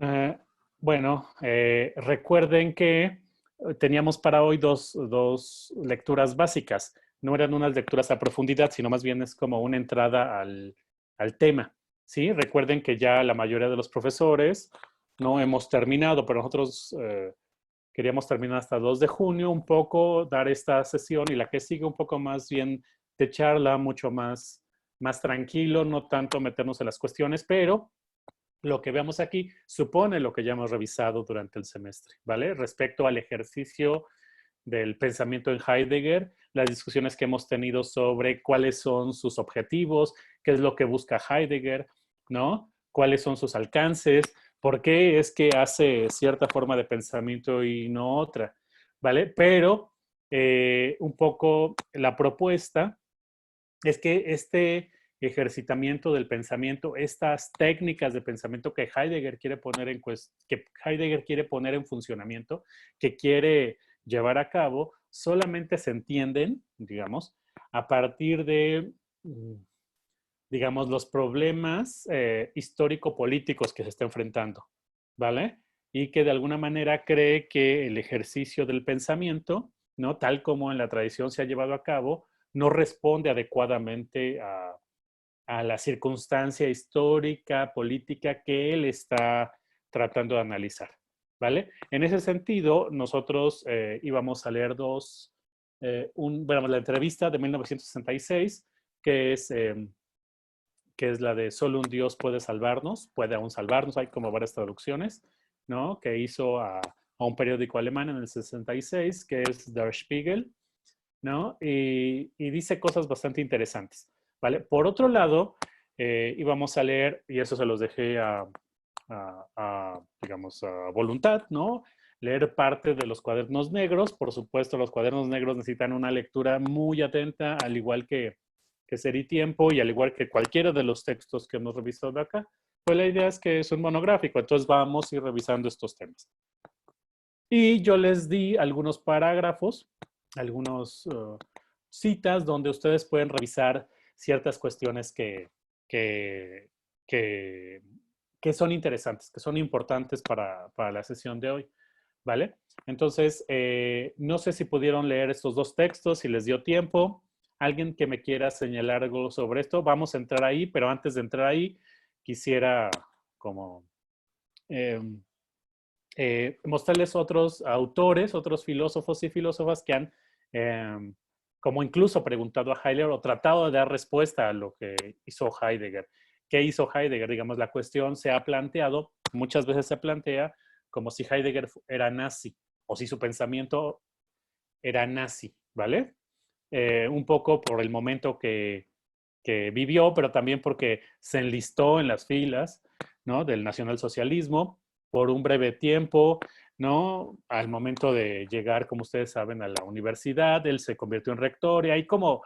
Eh, Recuerden que teníamos para hoy dos lecturas básicas. No eran unas lecturas a profundidad, sino más bien es como una entrada al tema. ¿Sí? Recuerden que ya la mayoría de los profesores no hemos terminado, pero nosotros queríamos terminar hasta 2 de junio, un poco dar esta sesión y la que sigue un poco más bien de charla, mucho más tranquilo, no tanto meternos en las cuestiones, pero lo que veamos aquí supone lo que ya hemos revisado durante el semestre, ¿vale? Respecto al ejercicio del pensamiento en Heidegger, las discusiones que hemos tenido sobre cuáles son sus objetivos, qué es lo que busca Heidegger, ¿no? Cuáles son sus alcances, por qué es que hace cierta forma de pensamiento y no otra, ¿vale? Pero un poco la propuesta es que este ejercitamiento del pensamiento, estas técnicas de pensamiento que Heidegger quiere poner en funcionamiento, que quiere llevar a cabo, solamente se entienden, digamos, a partir de, digamos, los problemas histórico-políticos que se está enfrentando, ¿vale? Y que de alguna manera cree que el ejercicio del pensamiento, ¿no? Tal como en la tradición se ha llevado a cabo, no responde adecuadamente a la circunstancia histórica, política que él está tratando de analizar, ¿vale? En ese sentido, nosotros íbamos a leer la entrevista de 1966, que es, que es la de Solo un Dios puede salvarnos, puede aún salvarnos, hay como varias traducciones, ¿no? Que hizo a un periódico alemán en el 66, que es Der Spiegel, ¿no? Y dice cosas bastante interesantes, ¿vale? Por otro lado, íbamos a leer, y eso se los dejé digamos, a voluntad, ¿no? Leer parte de los cuadernos negros. Por supuesto, los cuadernos negros necesitan una lectura muy atenta, al igual que Ser y Tiempo, y al igual que cualquiera de los textos que hemos revisado acá. Pues la idea es que es un monográfico, entonces vamos a ir revisando estos temas. Y yo les di algunos parágrafos, algunos citas donde ustedes pueden revisar ciertas cuestiones que, que, que son interesantes, que son importantes para la sesión de hoy, ¿vale? Entonces, no sé si pudieron leer estos dos textos, si les dio tiempo. Alguien que me quiera señalar algo sobre esto, vamos a entrar ahí, pero antes de entrar ahí, quisiera como mostrarles otros autores, otros filósofos y filósofas que han como incluso preguntado a Heidegger o tratado de dar respuesta a lo que hizo Heidegger. ¿Qué hizo Heidegger? Digamos, la cuestión se ha planteado, muchas veces se plantea como si Heidegger era nazi o si su pensamiento era nazi, ¿vale? Un poco por el momento que vivió, pero también porque se enlistó en las filas, ¿no? Del nacionalsocialismo por un breve tiempo, ¿no? Al momento de llegar, como ustedes saben, a la universidad, él se convirtió en rector y hay como,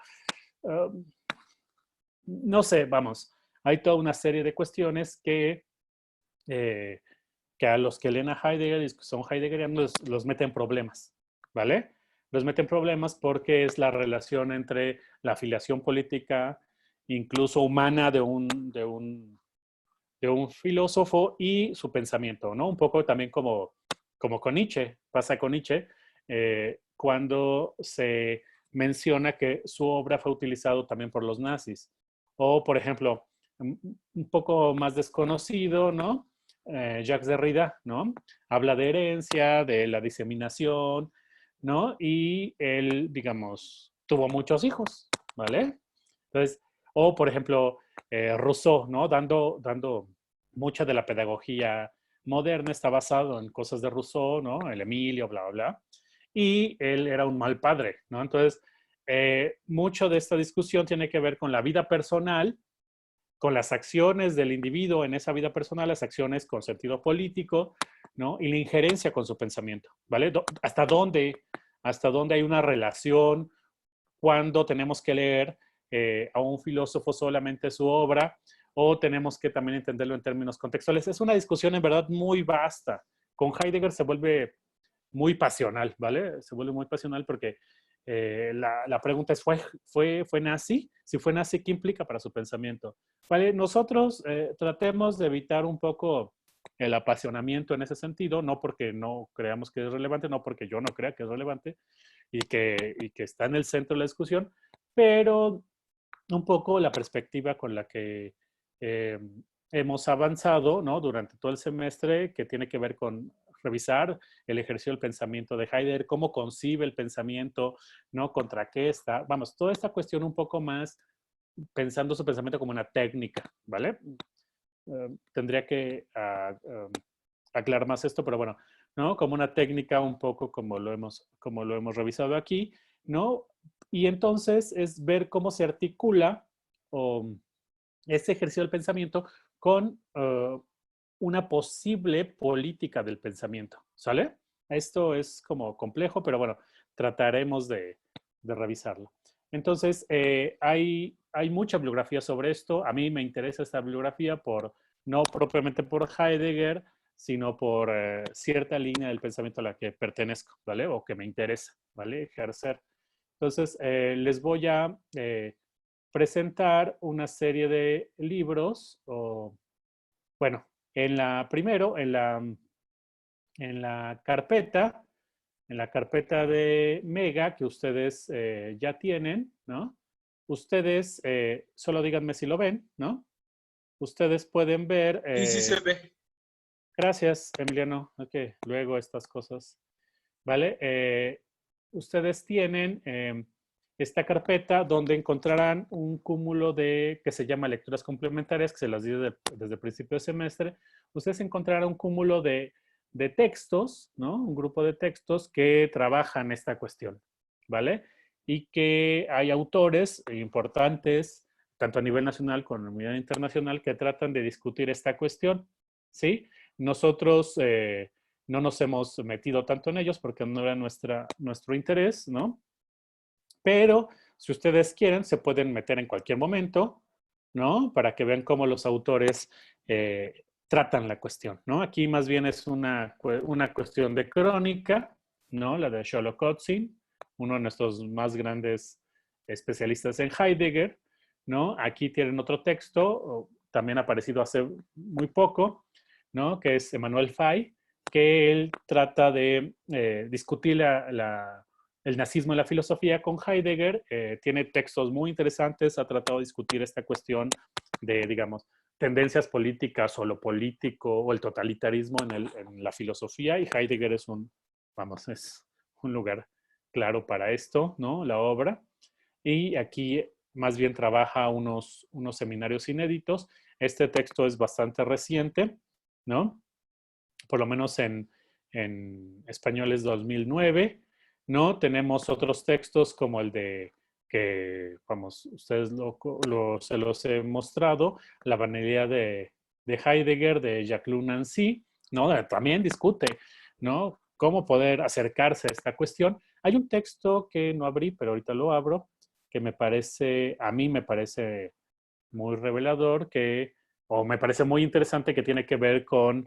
no sé, vamos, hay toda una serie de cuestiones eh, que a los que leen a Heidegger y son heideggerianos los meten problemas, ¿vale? Los meten problemas porque es la relación entre la afiliación política, incluso humana, de un filósofo y su pensamiento, ¿no? Un poco también como con Nietzsche, pasa con Nietzsche, cuando se menciona que su obra fue utilizado también por los nazis. O, por ejemplo, un poco más desconocido, ¿no? Jacques Derrida, ¿no? Habla de herencia, de la diseminación, ¿no? Y él, digamos, tuvo muchos hijos, ¿vale? Entonces, o por ejemplo, Rousseau, ¿no? Dando mucha de la pedagogía moderna está basado en cosas de Rousseau, ¿no? El Emilio, bla, bla, bla. Y él era un mal padre, ¿no? Entonces, mucho de esta discusión tiene que ver con la vida personal, con las acciones del individuo en esa vida personal, las acciones con sentido político, ¿no? Y la injerencia con su pensamiento, ¿vale? Hasta dónde hay una relación cuando tenemos que leer a un filósofo solamente su obra o tenemos que también entenderlo en términos contextuales. Es una discusión en verdad muy vasta. Con Heidegger se vuelve muy pasional, ¿vale? Se vuelve muy pasional porque la pregunta es, ¿fue nazi? Si fue nazi, ¿qué implica para su pensamiento? ¿Vale? Nosotros tratemos de evitar un poco el apasionamiento en ese sentido, no porque no creamos que es relevante, no porque yo no crea que es relevante y que está en el centro de la discusión, pero un poco la perspectiva con la que eh, hemos avanzado, ¿no? Durante todo el semestre, que tiene que ver con revisar el ejercicio del pensamiento de Heidegger, cómo concibe el pensamiento, ¿no? Contra qué está, vamos, toda esta cuestión un poco más pensando su pensamiento como una técnica, ¿vale? Tendría que aclarar más esto, pero bueno, ¿no? Como una técnica un poco como lo hemos revisado aquí, ¿no? Y entonces es ver cómo se articula o, este ejercicio del pensamiento con una posible política del pensamiento, ¿sale? Esto es como complejo, pero bueno, trataremos de revisarlo. Entonces, hay mucha bibliografía sobre esto. A mí me interesa esta bibliografía no propiamente por Heidegger, sino por cierta línea del pensamiento a la que pertenezco, ¿vale? O que me interesa, ¿vale? Ejercer. Entonces, les voy a presentar una serie de libros, o, bueno, primero, en la carpeta de Mega que ustedes ya tienen, ¿no? Ustedes, solo díganme si lo ven, ¿no? Ustedes pueden ver, Sí, sí se ve. gracias, Emiliano, ok, luego estas cosas, ¿vale? Ustedes tienen esta carpeta donde encontrarán un cúmulo que se llama lecturas complementarias, que se las di desde el principio de semestre. Ustedes encontrarán un cúmulo de textos, ¿no? Un grupo de textos que trabajan esta cuestión, ¿vale? Y que hay autores importantes, tanto a nivel nacional como a nivel internacional, que tratan de discutir esta cuestión, ¿sí? Nosotros no nos hemos metido tanto en ellos porque no era nuestro interés, ¿no? Pero si ustedes quieren, se pueden meter en cualquier momento, ¿no? Para que vean cómo los autores tratan la cuestión, ¿no? Aquí más bien es una cuestión de crónica, ¿no? La de Xolokotsin, uno de nuestros más grandes especialistas en Heidegger, ¿no? Aquí tienen otro texto, también aparecido hace muy poco, ¿no? Que es Emmanuel Fay, que él trata de discutir el nazismo en la filosofía con Heidegger. Tiene textos muy interesantes, ha tratado de discutir esta cuestión de, digamos, tendencias políticas o lo político o el totalitarismo en la filosofía, y Heidegger es es un lugar claro para esto, ¿no? La obra. Y aquí más bien trabaja unos seminarios inéditos. Este texto es bastante reciente, ¿no? Por lo menos en español es 2009, ¿no? Tenemos otros textos como el de que, vamos, ustedes se los he mostrado, La banalidad de Heidegger, de Jacques Nancy, ¿no? También discute, ¿no? Cómo poder acercarse a esta cuestión. Hay un texto que no abrí, pero ahorita lo abro, que a mí me parece muy revelador, o me parece muy interesante, que tiene que ver con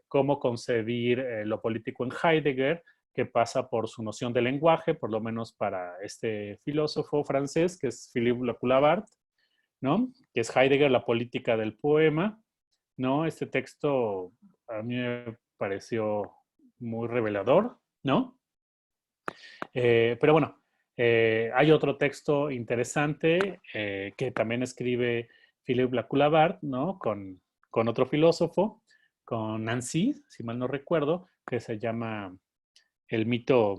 cómo concebir lo político en Heidegger, que pasa por su noción de lenguaje, por lo menos para este filósofo francés, que es Philippe Lacouvert, ¿no? Que es Heidegger, la política del poema, ¿no? Este texto a mí me pareció muy revelador, ¿no? Pero bueno, hay otro texto interesante que también escribe Philippe Lacouvert, ¿no? Con otro filósofo, con Nancy, si mal no recuerdo, que se llama el mito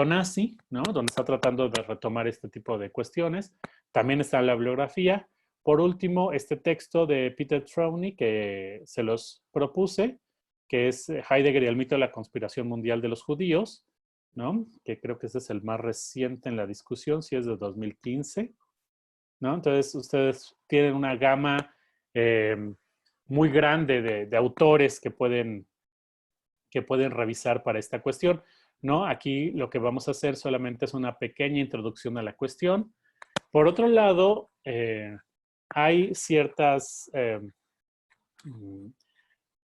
nazi, ¿no? Donde está tratando de retomar este tipo de cuestiones. También está la bibliografía. Por último, este texto de Peter Trowny, que se los propuse, que es Heidegger y el mito de la conspiración mundial de los judíos, ¿no? Que creo que ese es el más reciente en la discusión, si es de 2015, ¿no? Entonces, ustedes tienen una gama eh, muy grande de autores que pueden revisar para esta cuestión, ¿no? Aquí lo que vamos a hacer solamente es una pequeña introducción a la cuestión. Por otro lado, hay ciertas,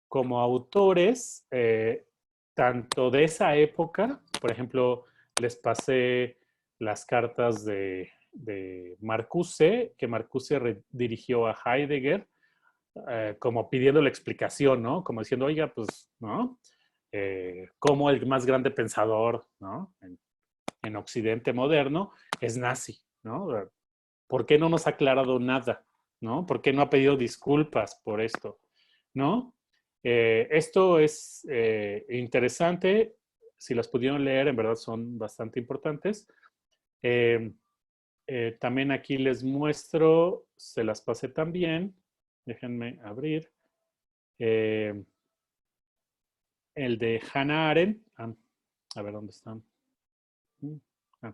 como autores, tanto de esa época, por ejemplo, les pasé las cartas de Marcuse, que Marcuse dirigió a Heidegger, como pidiendo la explicación, ¿no? Como diciendo, oiga, pues, ¿no? Como el más grande pensador, ¿no? En Occidente moderno es nazi, ¿no? ¿Por qué no nos ha aclarado nada? ¿No? ¿Por qué no ha pedido disculpas por esto? ¿No? Esto es interesante. Si las pudieron leer, en verdad son bastante importantes. Eh, también aquí les muestro, se las pasé también. Déjenme abrir. Eh, el de Hannah Arendt. A ver dónde están. Ah,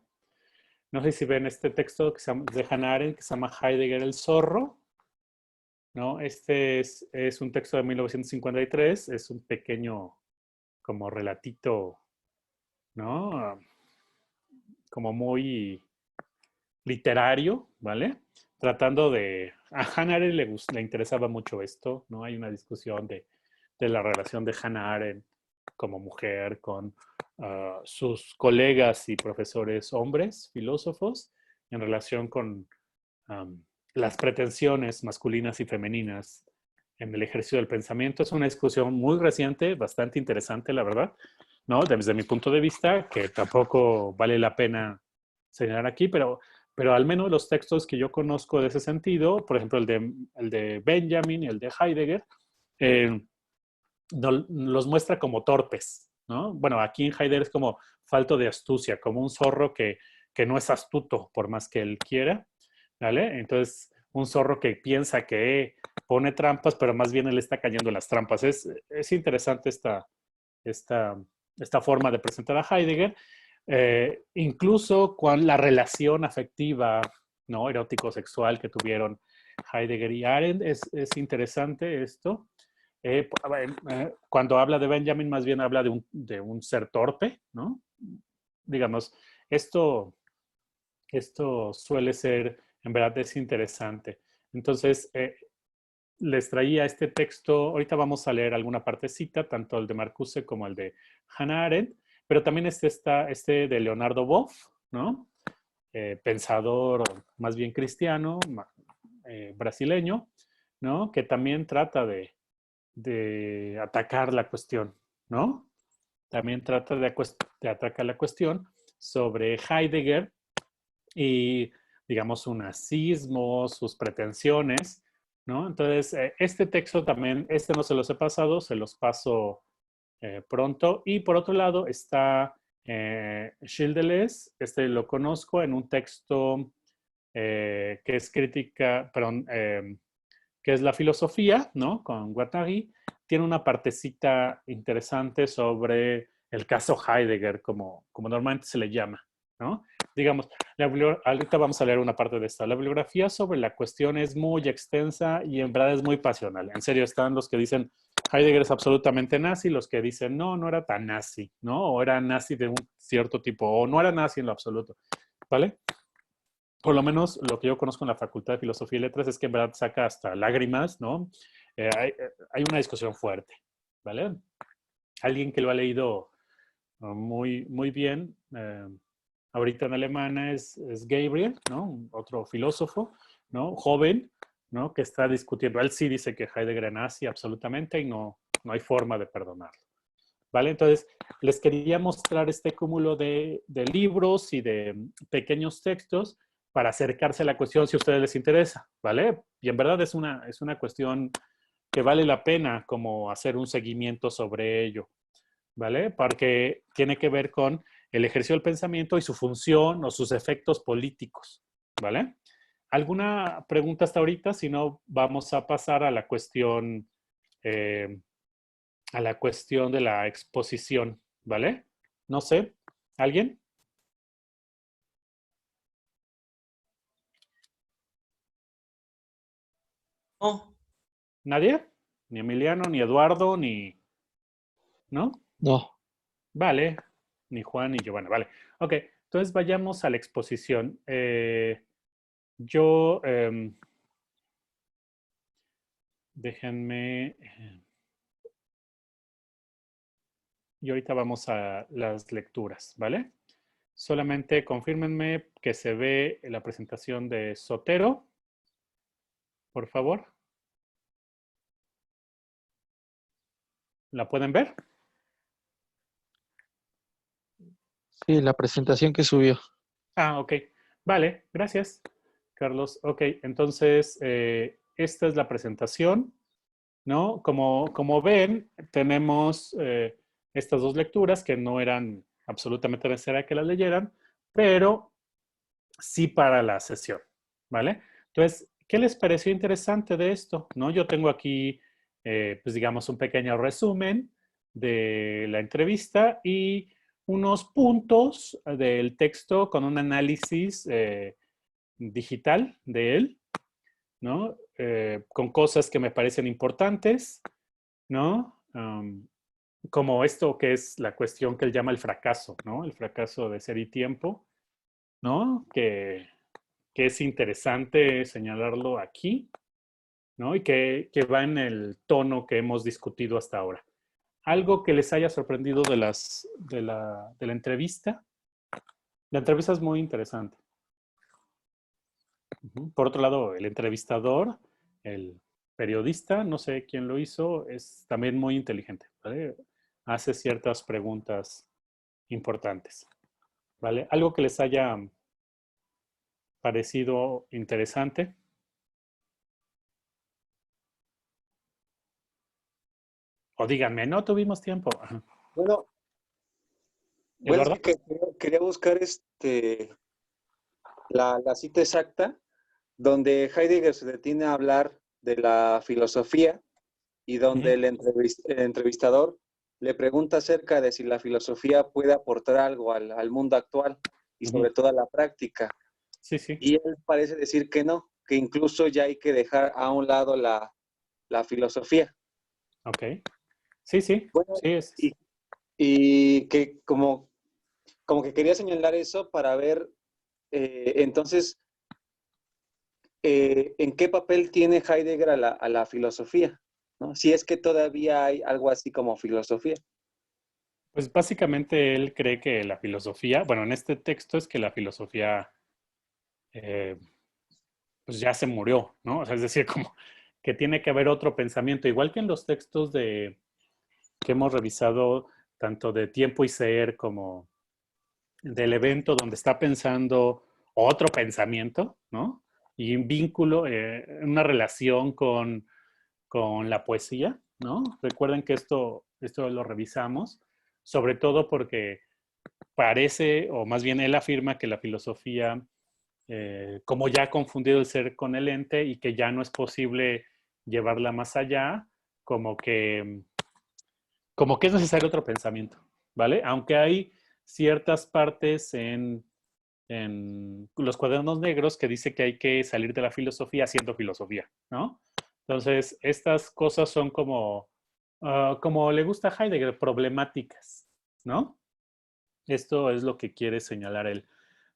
no sé si ven este texto que se llama, de Hannah Arendt que se llama Heidegger el zorro. ¿No? Este es un texto de 1953, es un pequeño como relatito, ¿no? Como muy literario, ¿vale? Tratando de... A Hannah Arendt le interesaba mucho esto, ¿no? Hay una discusión de la relación de Hannah Arendt como mujer con sus colegas y profesores hombres, filósofos, en relación con um, las pretensiones masculinas y femeninas en el ejercicio del pensamiento. Es una discusión muy reciente, bastante interesante, la verdad, ¿no? Desde mi punto de vista, que tampoco vale la pena señalar aquí, pero al menos los textos que yo conozco de ese sentido, por ejemplo, el de Benjamin y el de Heidegger, eh, no, los muestra como torpes, ¿no? Bueno, aquí en Heidegger es como falto de astucia, como un zorro que no es astuto por más que él quiera, ¿vale? Entonces, un zorro que piensa que pone trampas, pero más bien él está cayendo en las trampas. Es interesante esta, esta forma de presentar a Heidegger, incluso con la relación afectiva, ¿no? Erótico-sexual que tuvieron Heidegger y Arendt, es interesante esto. Cuando habla de Benjamin, más bien habla de un ser torpe, ¿no? Digamos, esto, esto suele ser, en verdad es interesante. Entonces, les traía este texto, ahorita vamos a leer alguna partecita, tanto el de Marcuse como el de Hannah Arendt, pero también este de Leonardo Boff, ¿no? Pensador más bien cristiano, brasileño, ¿no? Que también trata de atacar la cuestión, ¿no? También trata de atacar la cuestión sobre Heidegger y, digamos, su nazismo, sus pretensiones, ¿no? Entonces, este texto también, este no se los he pasado, se los paso pronto. Y por otro lado está Schildeles, este lo conozco en un texto que es crítica, perdón, que es la filosofía, ¿no? Con Guattari, tiene una partecita interesante sobre el caso Heidegger, como normalmente se le llama, ¿no? Digamos, ahorita vamos a leer una parte de esta. La bibliografía sobre la cuestión es muy extensa y en verdad es muy pasional. En serio, están los que dicen Heidegger es absolutamente nazi, los que dicen no, no era tan nazi, ¿no? O era nazi de un cierto tipo, o no era nazi en lo absoluto, ¿vale? Por lo menos lo que yo conozco en la Facultad de Filosofía y Letras es que en verdad saca hasta lágrimas, ¿no? Hay una discusión fuerte, ¿vale? Alguien que lo ha leído muy bien, ahorita en alemana es Gabriel, ¿no? Otro filósofo, ¿no? Joven, ¿no? Que está discutiendo. Él sí dice que Heidegger es nazi absolutamente y no hay forma de perdonarlo. ¿Vale? Entonces, les quería mostrar este cúmulo de libros y de pequeños textos para acercarse a la cuestión si a ustedes les interesa, ¿vale? Y en verdad es una cuestión que vale la pena como hacer un seguimiento sobre ello, ¿vale? Porque tiene que ver con el ejercicio del pensamiento y su función o sus efectos políticos, ¿vale? ¿Alguna pregunta hasta ahorita? Si no, vamos a pasar a la cuestión de la exposición, ¿vale? No sé, ¿alguien? No, ¿Nadie? Ni Emiliano, ni Eduardo, ni... ¿No? no. Vale. Ni Juan, ni Giovanna, vale. Ok, entonces vayamos a la exposición. Yo, déjenme, y ahorita vamos a las lecturas, ¿vale? Solamente confírmenme que se ve la presentación de Sotero, por favor. ¿La pueden ver? Sí, la presentación que subió. Ah, ok. Vale, gracias, Carlos. Ok, entonces, esta es la presentación, ¿no? Como ven, tenemos estas dos lecturas que no eran absolutamente necesarias que las leyeran, pero sí para la sesión, ¿vale? Entonces, ¿qué les pareció interesante de esto? ¿No? Yo tengo aquí, pues digamos, un pequeño resumen de la entrevista y unos puntos del texto con un análisis digital de él, ¿no? Con cosas que me parecen importantes, ¿no? Como esto que es la cuestión que él llama el fracaso, ¿no? El fracaso de ser y tiempo, ¿no? Que es interesante señalarlo aquí, ¿no? Y que va en el tono que hemos discutido hasta ahora. Algo que les haya sorprendido de la entrevista. La entrevista es muy interesante. Por otro lado, el entrevistador, el periodista, no sé quién lo hizo, es también muy inteligente, ¿vale? Hace ciertas preguntas importantes, ¿vale? Algo que les haya parecido interesante. O díganme, no tuvimos tiempo. Ajá. Bueno, bueno, es Eduardo. que quería buscar la cita exacta donde Heidegger se detiene a hablar de la filosofía y donde Uh-huh. el entrevistador le pregunta acerca de si la filosofía puede aportar algo al mundo actual y Uh-huh. sobre todo a la práctica. Sí, sí. Y él parece decir que no, que incluso ya hay que dejar a un lado la filosofía. Ok. Sí, sí. Bueno, Sí, es. y que como que quería señalar eso para ver entonces en qué papel tiene Heidegger a la filosofía, ¿no? Si es que todavía hay algo así como filosofía. Pues básicamente él cree que la filosofía, bueno, en este texto es que la filosofía eh, pues ya se murió, ¿no? O sea, es decir, como que tiene que haber otro pensamiento, igual que en los textos que hemos revisado, tanto de Tiempo y Ser como del evento donde está pensando otro pensamiento, ¿no? Y un vínculo, una relación con la poesía, ¿no? Recuerden que esto lo revisamos, sobre todo porque parece, o más bien él afirma que la filosofía, como ya ha confundido el ser con el ente y que ya no es posible llevarla más allá, como que, como que es necesario otro pensamiento, ¿vale? Aunque hay ciertas partes en los cuadernos negros que dice que hay que salir de la filosofía haciendo filosofía, ¿no? Entonces, estas cosas son como le gusta a Heidegger, problemáticas, ¿no? Esto es lo que quiere señalar él.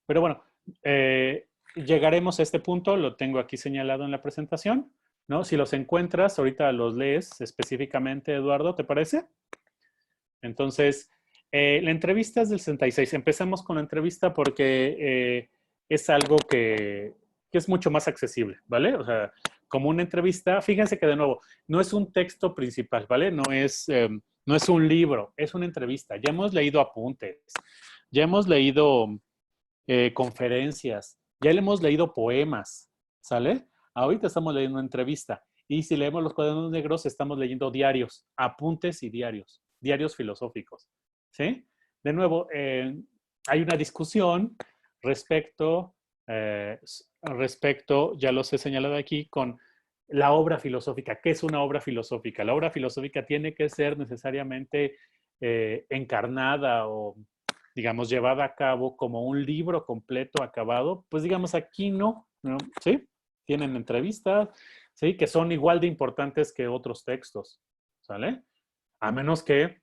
Pero bueno, llegaremos a este punto, lo tengo aquí señalado en la presentación, ¿no? Si los encuentras, ahorita los lees específicamente, Eduardo, ¿te parece? Entonces, la entrevista es del 66. Empezamos con la entrevista porque es algo que es mucho más accesible, ¿vale? O sea, como una entrevista, fíjense que de nuevo, no es un texto principal, ¿vale? No es un libro, es una entrevista. Ya hemos leído apuntes, ya hemos leído conferencias, ya le hemos leído poemas, ¿sale? Ahorita estamos leyendo una entrevista. Y si leemos los cuadernos negros, estamos leyendo diarios, apuntes y diarios, diarios filosóficos, ¿sí? De nuevo, hay una discusión respecto, eh, respecto, ya los he señalado aquí, con la obra filosófica. ¿Qué es una obra filosófica? La obra filosófica tiene que ser necesariamente encarnada o digamos, llevada a cabo como un libro completo acabado, pues digamos aquí no, ¿sí? Tienen entrevistas, ¿sí? Que son igual de importantes que otros textos, ¿sale? A menos que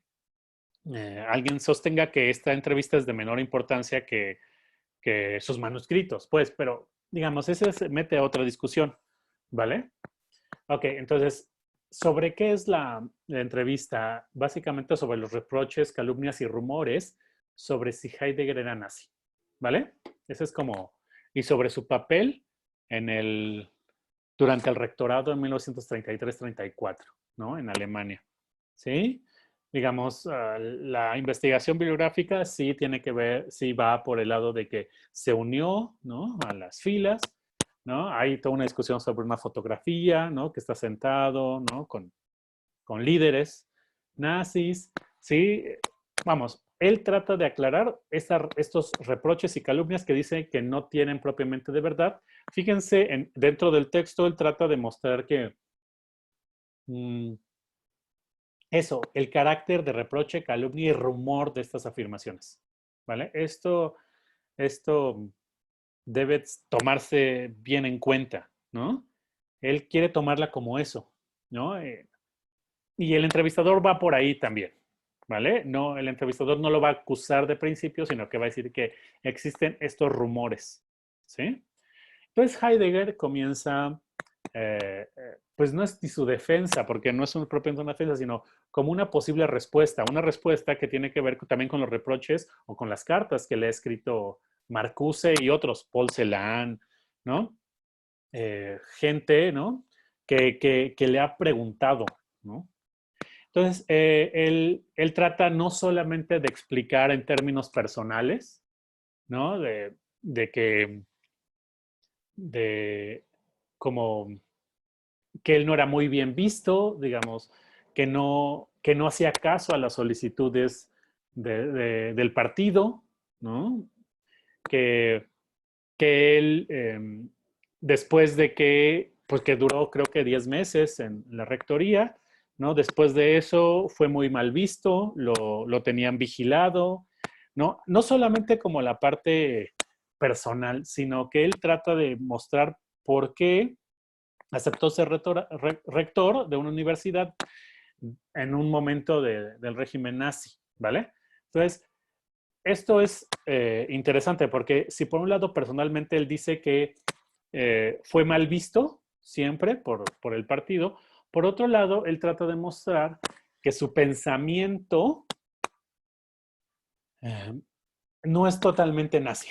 alguien sostenga que esta entrevista es de menor importancia que sus manuscritos, pues, pero digamos, ese se mete a otra discusión, ¿vale? Ok, entonces, ¿sobre qué es la entrevista? Básicamente sobre los reproches, calumnias y rumores sobre si Heidegger era nazi, ¿vale? Ese es como, y sobre su papel durante el rectorado en 1933-34, ¿no? En Alemania, ¿sí? digamos, la investigación bibliográfica sí tiene que ver, sí va por el lado de que se unió, ¿no?, a las filas, ¿no? Hay toda una discusión sobre una fotografía, ¿no?, que está sentado, ¿no?, con líderes nazis, ¿sí? Vamos, él trata de aclarar estos reproches y calumnias que dicen que no tienen propiamente de verdad. Fíjense, dentro del texto él trata de mostrar que eso, el carácter de reproche, calumnia y rumor de estas afirmaciones, ¿vale? Esto debe tomarse bien en cuenta, ¿no? Él quiere tomarla como eso, ¿no? Y el entrevistador va por ahí también, ¿vale? No, el entrevistador no lo va a acusar de principio, sino que va a decir que existen estos rumores, ¿sí? Entonces Heidegger comienza, pues no es ni su defensa, porque no es propiamente una defensa, sino como una posible respuesta, una respuesta que tiene que ver también con los reproches o con las cartas que le ha escrito Marcuse y otros, Paul Celan, ¿no? Gente, ¿no? Que le ha preguntado, ¿no? Entonces, él trata no solamente de explicar en términos personales, ¿no? De que, de como que él no era muy bien visto, digamos, que no hacía caso a las solicitudes del partido, ¿no? Que, que él, después de que, pues que duró creo que 10 meses en la rectoría, ¿no? Después de eso fue muy mal visto, lo tenían vigilado, ¿no? No solamente como la parte personal, sino que él trata de mostrar por qué aceptó ser rector de una universidad en un momento del régimen nazi, ¿vale? Entonces, esto es interesante porque si por un lado personalmente él dice que fue mal visto siempre por el partido, por otro lado él trata de mostrar que su pensamiento eh, no es totalmente nazi.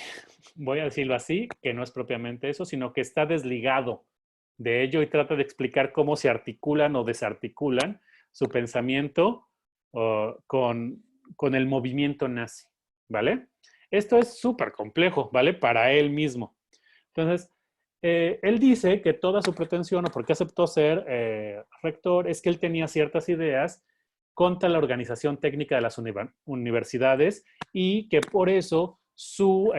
Voy a decirlo así, que no es propiamente eso, sino que está desligado de ello y trata de explicar cómo se articulan o desarticulan su pensamiento con el movimiento nazi, ¿vale? Esto es súper complejo, ¿vale? Para él mismo. Entonces, él dice que toda su pretensión o por qué aceptó ser rector es que él tenía ciertas ideas contra la organización técnica de las universidades y que por eso su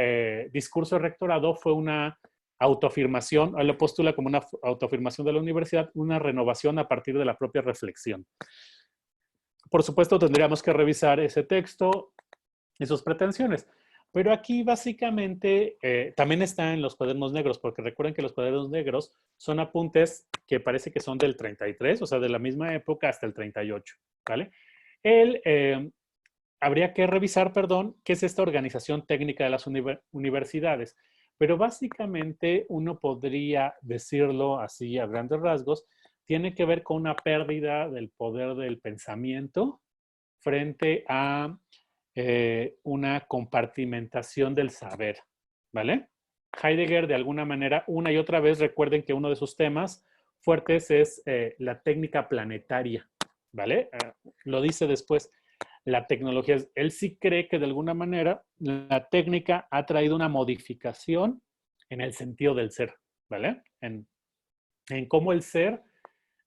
discurso de rectorado fue una autoafirmación, él lo postula como una autoafirmación de la universidad, una renovación a partir de la propia reflexión. Por supuesto, tendríamos que revisar ese texto y sus pretensiones. Pero aquí básicamente también está en los cuadernos negros, porque recuerden que los cuadernos negros son apuntes que parece que son del 33, o sea, de la misma época hasta el 38, ¿vale? Él, habría que revisar, perdón, qué es esta organización técnica de las universidades. Pero básicamente uno podría decirlo así a grandes rasgos, tiene que ver con una pérdida del poder del pensamiento frente a una compartimentación del saber, ¿vale? Heidegger, de alguna manera, una y otra vez, recuerden que uno de sus temas fuertes es la técnica planetaria, ¿vale? Lo dice después, la tecnología, él sí cree que de alguna manera la técnica ha traído una modificación en el sentido del ser, ¿vale? En cómo el ser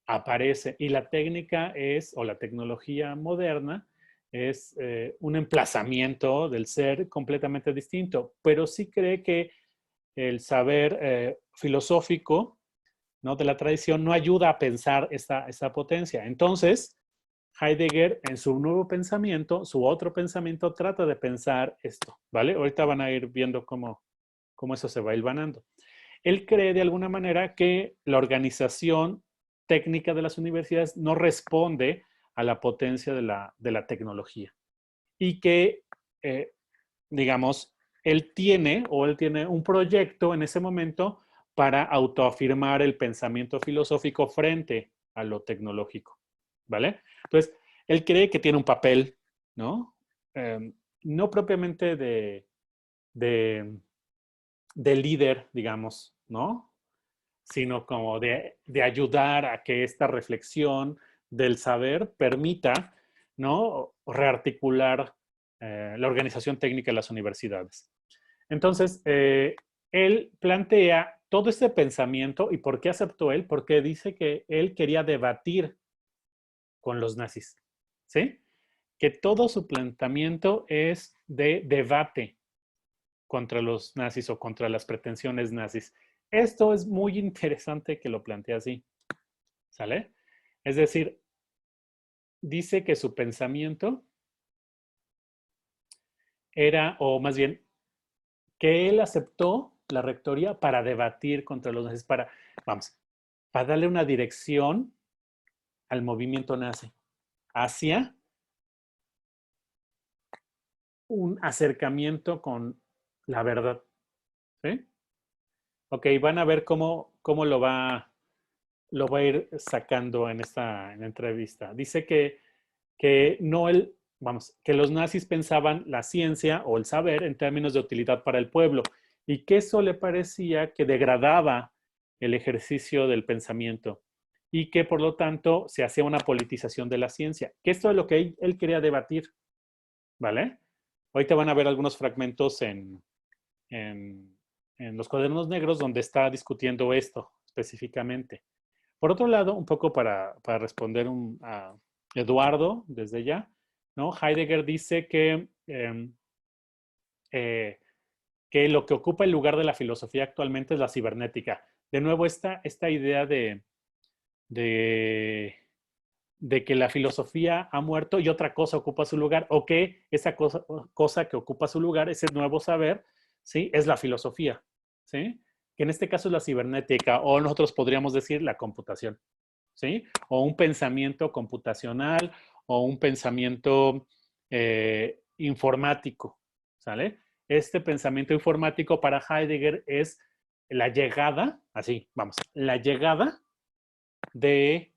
aparece. Y la técnica es, o la tecnología moderna, es un emplazamiento del ser completamente distinto, pero sí cree que el saber filosófico, ¿no?, de la tradición no ayuda a pensar esa potencia. Entonces, Heidegger, en su nuevo pensamiento, su otro pensamiento, trata de pensar esto, ¿vale? Ahorita van a ir viendo cómo eso se va hilvanando. Él cree de alguna manera que la organización técnica de las universidades no responde a la potencia de la tecnología y que, digamos, él tiene un proyecto en ese momento para autoafirmar el pensamiento filosófico frente a lo tecnológico, ¿vale? Entonces, él cree que tiene un papel, ¿no? No propiamente de líder, digamos, ¿no? Sino como de ayudar a que esta reflexión del saber permita, ¿no? O rearticular la organización técnica de las universidades. Entonces, él plantea todo este pensamiento. ¿Y por qué aceptó él? Porque dice que él quería debatir con los nazis, ¿sí? Que todo su planteamiento es de debate contra los nazis o contra las pretensiones nazis. Esto es muy interesante que lo plantee así, ¿sale? Es decir, dice que su pensamiento era, o más bien, que él aceptó la rectoría para debatir contra los nazis, para darle una dirección al movimiento nazi hacia un acercamiento con la verdad, ¿sí? Ok, van a ver cómo lo va a ir sacando en esta entrevista. Dice que no que los nazis pensaban la ciencia o el saber en términos de utilidad para el pueblo y que eso le parecía que degradaba el ejercicio del pensamiento y que por lo tanto se hacía una politización de la ciencia, que esto es lo que él quería debatir, ¿vale? Ahorita van a ver algunos fragmentos en, en los cuadernos negros donde está discutiendo esto específicamente. Por otro lado, un poco para responder a Eduardo desde ya, ¿no? Heidegger dice que lo que ocupa el lugar de la filosofía actualmente es la cibernética. De nuevo, esta idea de, de que la filosofía ha muerto y otra cosa ocupa su lugar, o que esa cosa que ocupa su lugar, ese nuevo saber, ¿sí? Es la filosofía, ¿sí? Que en este caso es la cibernética, o nosotros podríamos decir la computación, ¿sí? O un pensamiento computacional, o un pensamiento informático, ¿sale? Este pensamiento informático para Heidegger es la llegada, así, vamos, la llegada de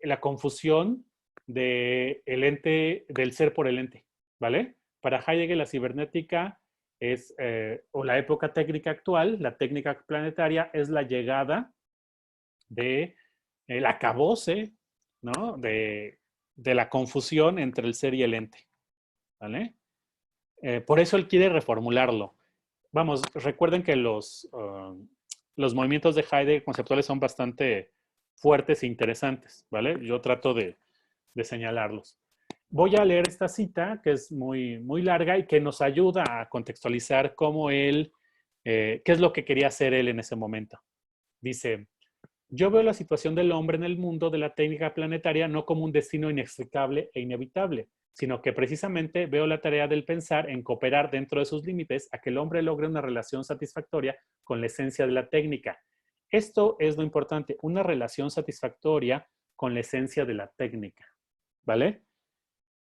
la confusión del ente, del ser por el ente, ¿vale? Para Heidegger la cibernética es, o la época técnica actual, la técnica planetaria, es la llegada de el acabose, ¿no? De la confusión entre el ser y el ente, ¿vale? Por eso él quiere reformularlo. Vamos, recuerden que los movimientos de Heidegger conceptuales son bastante fuertes e interesantes, ¿vale? Yo trato de señalarlos. Voy a leer esta cita que es muy larga y que nos ayuda a contextualizar cómo él, qué es lo que quería hacer él en ese momento. Dice, yo veo la situación del hombre en el mundo de la técnica planetaria no como un destino inextricable e inevitable, sino que precisamente veo la tarea del pensar en cooperar dentro de sus límites a que el hombre logre una relación satisfactoria con la esencia de la técnica. Esto es lo importante, una relación satisfactoria con la esencia de la técnica, ¿vale?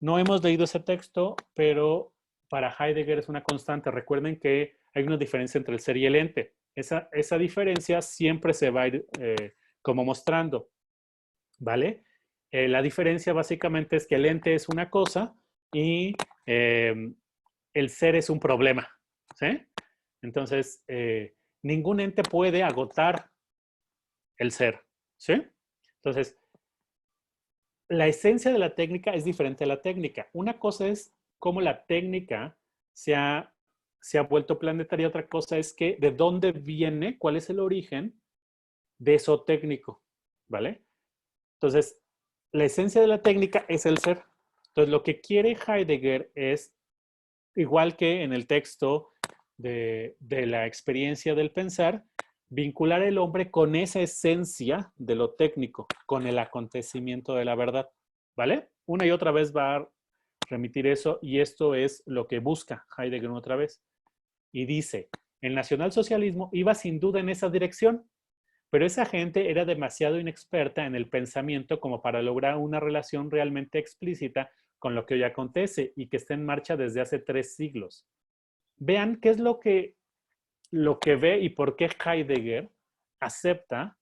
No hemos leído ese texto, pero para Heidegger es una constante. Recuerden que hay una diferencia entre el ser y el ente. Esa diferencia siempre se va a ir como mostrando, ¿vale? La diferencia básicamente es que el ente es una cosa y el ser es un problema, ¿sí? Entonces, ningún ente puede agotar el ser, ¿sí? Entonces, la esencia de la técnica es diferente a la técnica. Una cosa es cómo la técnica se ha vuelto planetaria, otra cosa es que de dónde viene, cuál es el origen de eso técnico, ¿vale? Entonces, la esencia de la técnica es el ser. Entonces, lo que quiere Heidegger es, igual que en el texto de la experiencia del pensar, vincular el hombre con esa esencia de lo técnico, con el acontecimiento de la verdad, ¿vale? Una y otra vez va a remitir eso y esto es lo que busca Heidegger otra vez. Y dice, el nacionalsocialismo iba sin duda en esa dirección, pero esa gente era demasiado inexperta en el pensamiento como para lograr una relación realmente explícita con lo que hoy acontece y que está en marcha desde hace 3 siglos. Vean qué es lo que ve y por qué Heidegger acepta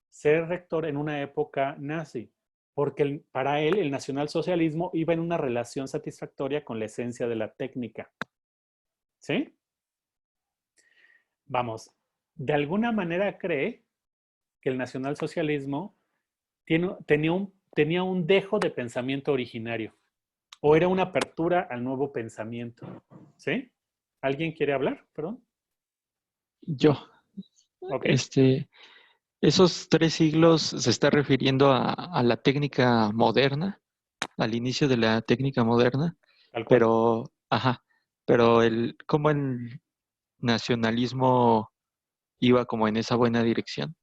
ser rector en una época nazi. Porque para él el nacionalsocialismo iba en una relación satisfactoria con la esencia de la técnica. ¿Sí? Vamos, de alguna manera cree que el nacionalsocialismo tenía tenía un dejo de pensamiento originario o era una apertura al nuevo pensamiento. ¿Sí? ¿Alguien quiere hablar? Perdón. Yo, Ok, esos 3 siglos se está refiriendo a la técnica moderna, al inicio de la técnica moderna, tal cual. pero, ajá, pero cómo el nacionalismo iba como en esa buena dirección.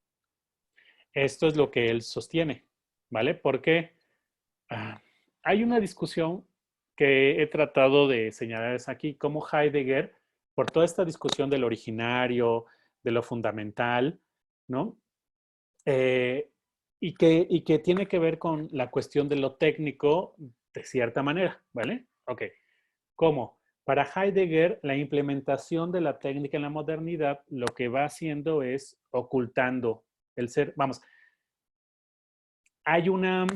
Esto es lo que él sostiene, ¿vale? Porque hay una discusión que he tratado de señalar aquí, como Heidegger, por toda esta discusión del originario, de lo fundamental, ¿no? Eh, y que tiene que ver con la cuestión de lo técnico de cierta manera, ¿vale? Ok. ¿Cómo? Para Heidegger, la implementación de la técnica en la modernidad lo que va haciendo es ocultando el ser. Vamos, hay una.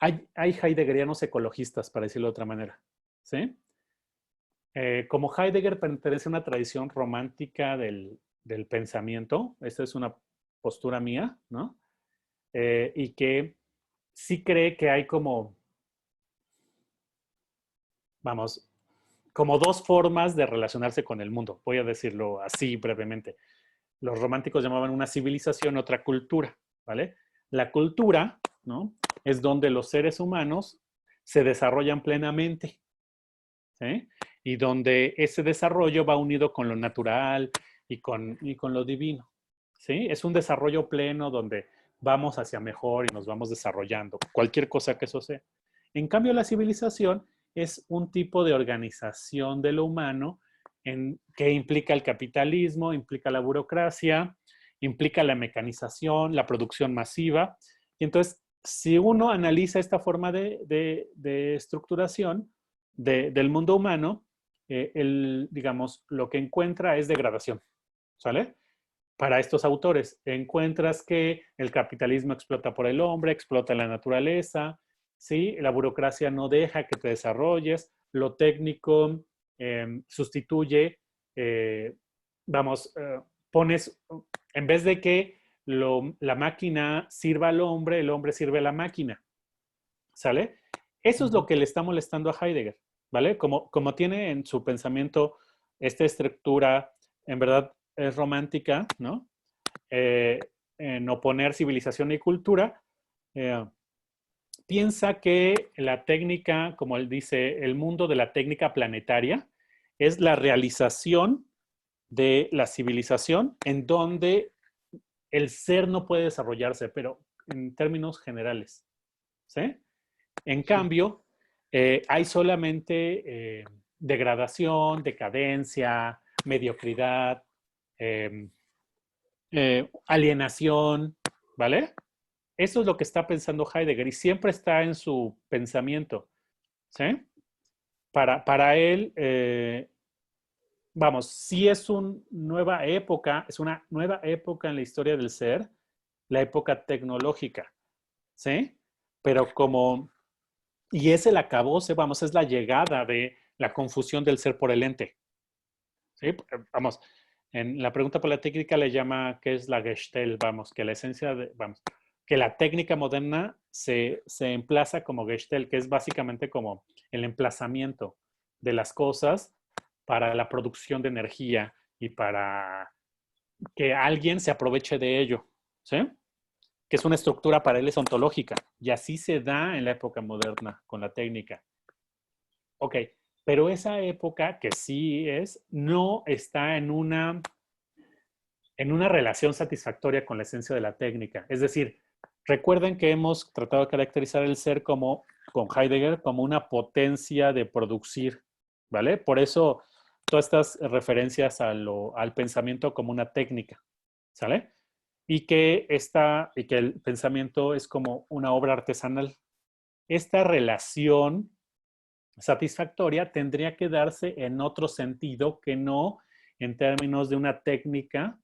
Hay heideggerianos ecologistas, para decirlo de otra manera. ¿Sí? Como Heidegger pertenece a una tradición romántica del pensamiento, esta es una postura mía, ¿no? Y que sí cree que hay como, vamos, como dos formas de relacionarse con el mundo. Voy a decirlo así brevemente. Los románticos llamaban una civilización, otra cultura, ¿vale? La cultura, ¿no? Es donde los seres humanos se desarrollan plenamente, ¿sí? Y donde ese desarrollo va unido con lo natural y con lo divino, ¿sí? Es un desarrollo pleno donde vamos hacia mejor y nos vamos desarrollando, cualquier cosa que eso sea. En cambio, la civilización es un tipo de organización de lo humano que implica el capitalismo, implica la burocracia, implica la mecanización, la producción masiva. Y entonces, si uno analiza esta forma de estructuración del mundo humano, digamos, lo que encuentra es degradación, ¿sale? Para estos autores, encuentras que el capitalismo explota por el hombre, explota la naturaleza, ¿sí? La burocracia no deja que te desarrolles, lo técnico sustituye, eh, vamos, pones, en vez de que la máquina sirva al hombre, el hombre sirve a la máquina, ¿sale? Eso es lo que le está molestando a Heidegger, ¿vale? Como tiene en su pensamiento esta estructura, en verdad es romántica, ¿no? Eh, en oponer civilización y cultura, eh, piensa que la técnica, como él dice, el mundo de la técnica planetaria es la realización de la civilización en donde el ser no puede desarrollarse, pero en términos generales, ¿sí? En Sí. cambio, hay solamente degradación, decadencia, mediocridad, eh, alienación, ¿vale? Eso es lo que está pensando Heidegger y siempre está en su pensamiento, ¿sí? Para él, vamos, sí es una nueva época en la historia del ser, la época tecnológica, ¿sí? Pero y es el acabose, vamos, es la llegada de la confusión del ser por el ente, ¿sí? Vamos, en la pregunta por la técnica le llama qué es la Gestalt, vamos, que la esencia vamos, que la técnica moderna se emplaza como Gestalt, que es básicamente como el emplazamiento de las cosas para la producción de energía y para que alguien se aproveche de ello, ¿sí? Que es una estructura para él es ontológica y así se da en la época moderna con la técnica. Ok, pero esa época que sí no está en una relación satisfactoria con la esencia de la técnica. Es decir, recuerden que hemos tratado de caracterizar el ser como, con Heidegger, como una potencia de producir, ¿vale? Por eso todas estas referencias al pensamiento como una técnica, ¿sale? Y que el pensamiento es como una obra artesanal. Esta relación satisfactoria tendría que darse en otro sentido que no en términos de una técnica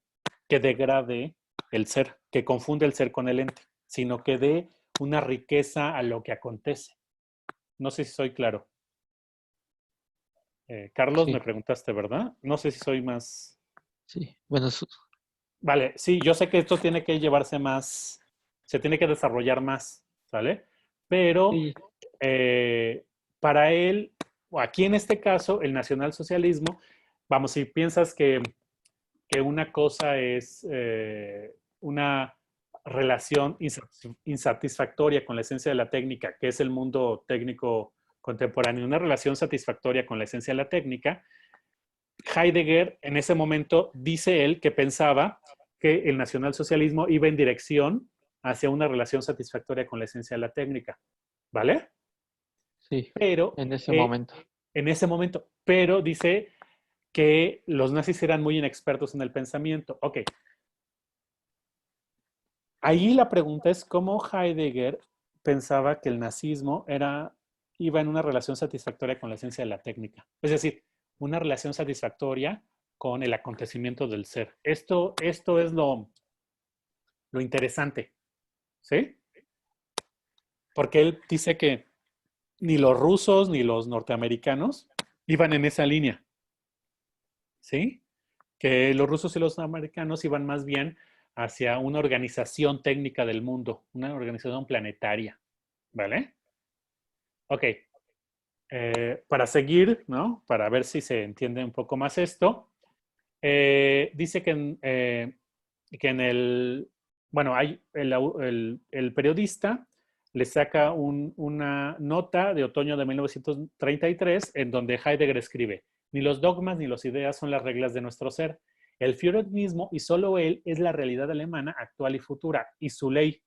que degrade el ser, que confunde el ser con el ente, sino que dé una riqueza a lo que acontece. No sé si soy claro. Carlos, me Sí, preguntaste, ¿verdad? No sé si soy más. sí. Bueno, Vale, sí, yo sé que esto tiene que llevarse más. se tiene que desarrollar más, ¿sale? Pero Sí, para él, o aquí en este caso, el nacionalsocialismo, vamos, si piensas que una cosa es una relación insatisfactoria con la esencia de la técnica, que es el mundo técnico contemporáneo, una relación satisfactoria con la esencia de la técnica, Heidegger en ese momento dice él que pensaba que el nacionalsocialismo iba en dirección hacia una relación satisfactoria con la esencia de la técnica, ¿vale? sí, Pero en ese momento. en ese momento, pero dice que los nazis eran muy inexpertos en el pensamiento. Ok, ahí la pregunta es cómo Heidegger pensaba que el nazismo iba en una relación satisfactoria con la esencia de la técnica. Es decir, una relación satisfactoria con el acontecimiento del ser. Esto es lo interesante, ¿sí? Porque él dice que ni los rusos ni los norteamericanos iban en esa línea, ¿sí? Que los rusos y los americanos iban más bien hacia una organización técnica del mundo, una organización planetaria, ¿vale? Ok, para seguir, ¿no? Para ver si se entiende un poco más esto, dice que en el, bueno, hay el periodista le saca una nota de otoño de 1933 en donde Heidegger escribe, ni los dogmas ni las ideas son las reglas de nuestro ser. El Führer mismo y solo él es la realidad alemana actual y futura y su ley.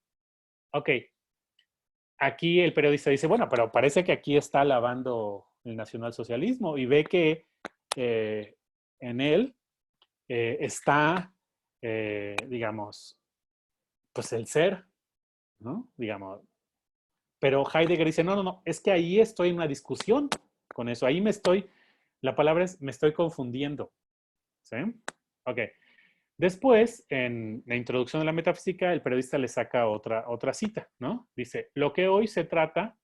Ok, aquí el periodista dice, bueno, pero parece que aquí está alabando el nacionalsocialismo y ve que en él está, digamos, pues el ser, ¿no? Digamos. Pero Heidegger dice, no, no, no, es que ahí estoy en una discusión con eso, ahí la palabra es, me estoy confundiendo, ¿sí? Ok. Después, en la introducción de la metafísica, el periodista le saca otra cita, ¿no? Dice, lo que hoy se trata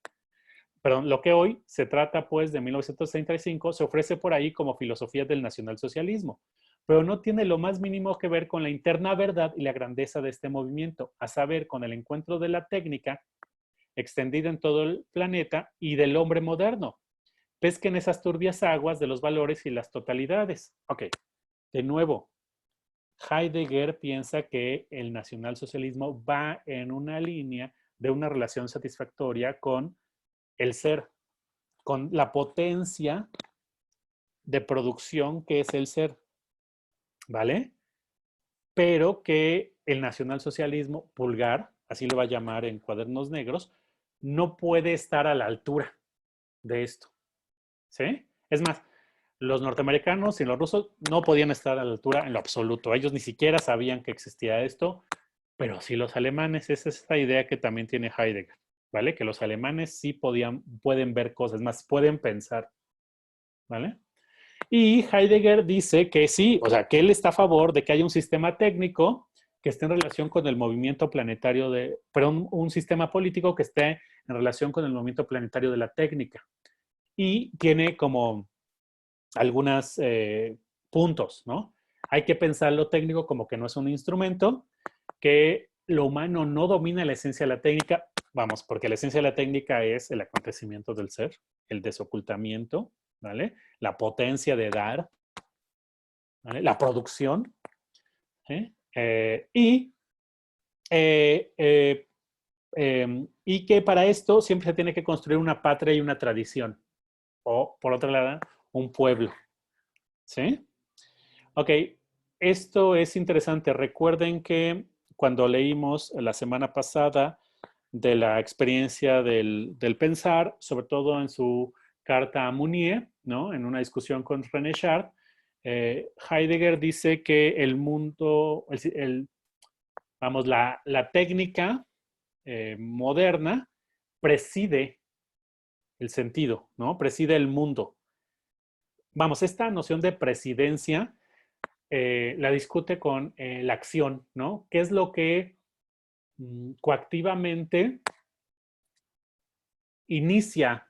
pues de 1935 se ofrece por ahí como filosofía del nacionalsocialismo, pero no tiene lo más mínimo que ver con la interna verdad y la grandeza de este movimiento, a saber, con el encuentro de la técnica extendida en todo el planeta y del hombre moderno. Pesquen esas turbias aguas de los valores y las totalidades. Ok, de nuevo, Heidegger piensa que el nacionalsocialismo va en una línea de una relación satisfactoria con el ser, con la potencia de producción que es el ser, ¿vale? Pero que el nacionalsocialismo vulgar, así lo va a llamar en Cuadernos Negros, no puede estar a la altura de esto, ¿sí? Es más, los norteamericanos y los rusos no podían estar a la altura en lo absoluto. Ellos ni siquiera sabían que existía esto, pero sí los alemanes. Esa es esta idea que también tiene Heidegger, ¿vale? Que los alemanes sí pueden ver cosas, más pueden pensar, ¿vale? Y Heidegger dice que sí, o sea, que él está a favor de que haya un sistema técnico que esté en relación con el movimiento planetario pero un sistema político que esté en relación con el movimiento planetario de la técnica. Y tiene como algunos puntos, ¿no? Hay que pensar lo técnico como que no es un instrumento, que lo humano no domina la esencia de la técnica, vamos, porque la esencia de la técnica es el acontecimiento del ser, el desocultamiento, ¿vale? La potencia de dar, ¿vale? La producción, ¿eh? Eh, eh, y que para esto siempre se tiene que construir una patria y una tradición, o por otro lado, un pueblo, ¿sí? Ok, esto es interesante. Recuerden que cuando leímos la semana pasada de la experiencia del pensar, sobre todo en su carta a Mounier, ¿no? En una discusión con René Char, Heidegger dice que el mundo, vamos, la técnica moderna preside el sentido, ¿no? Preside el mundo. Vamos, esta noción de presidencia la discute con la acción, ¿no? ¿Qué es lo que coactivamente inicia,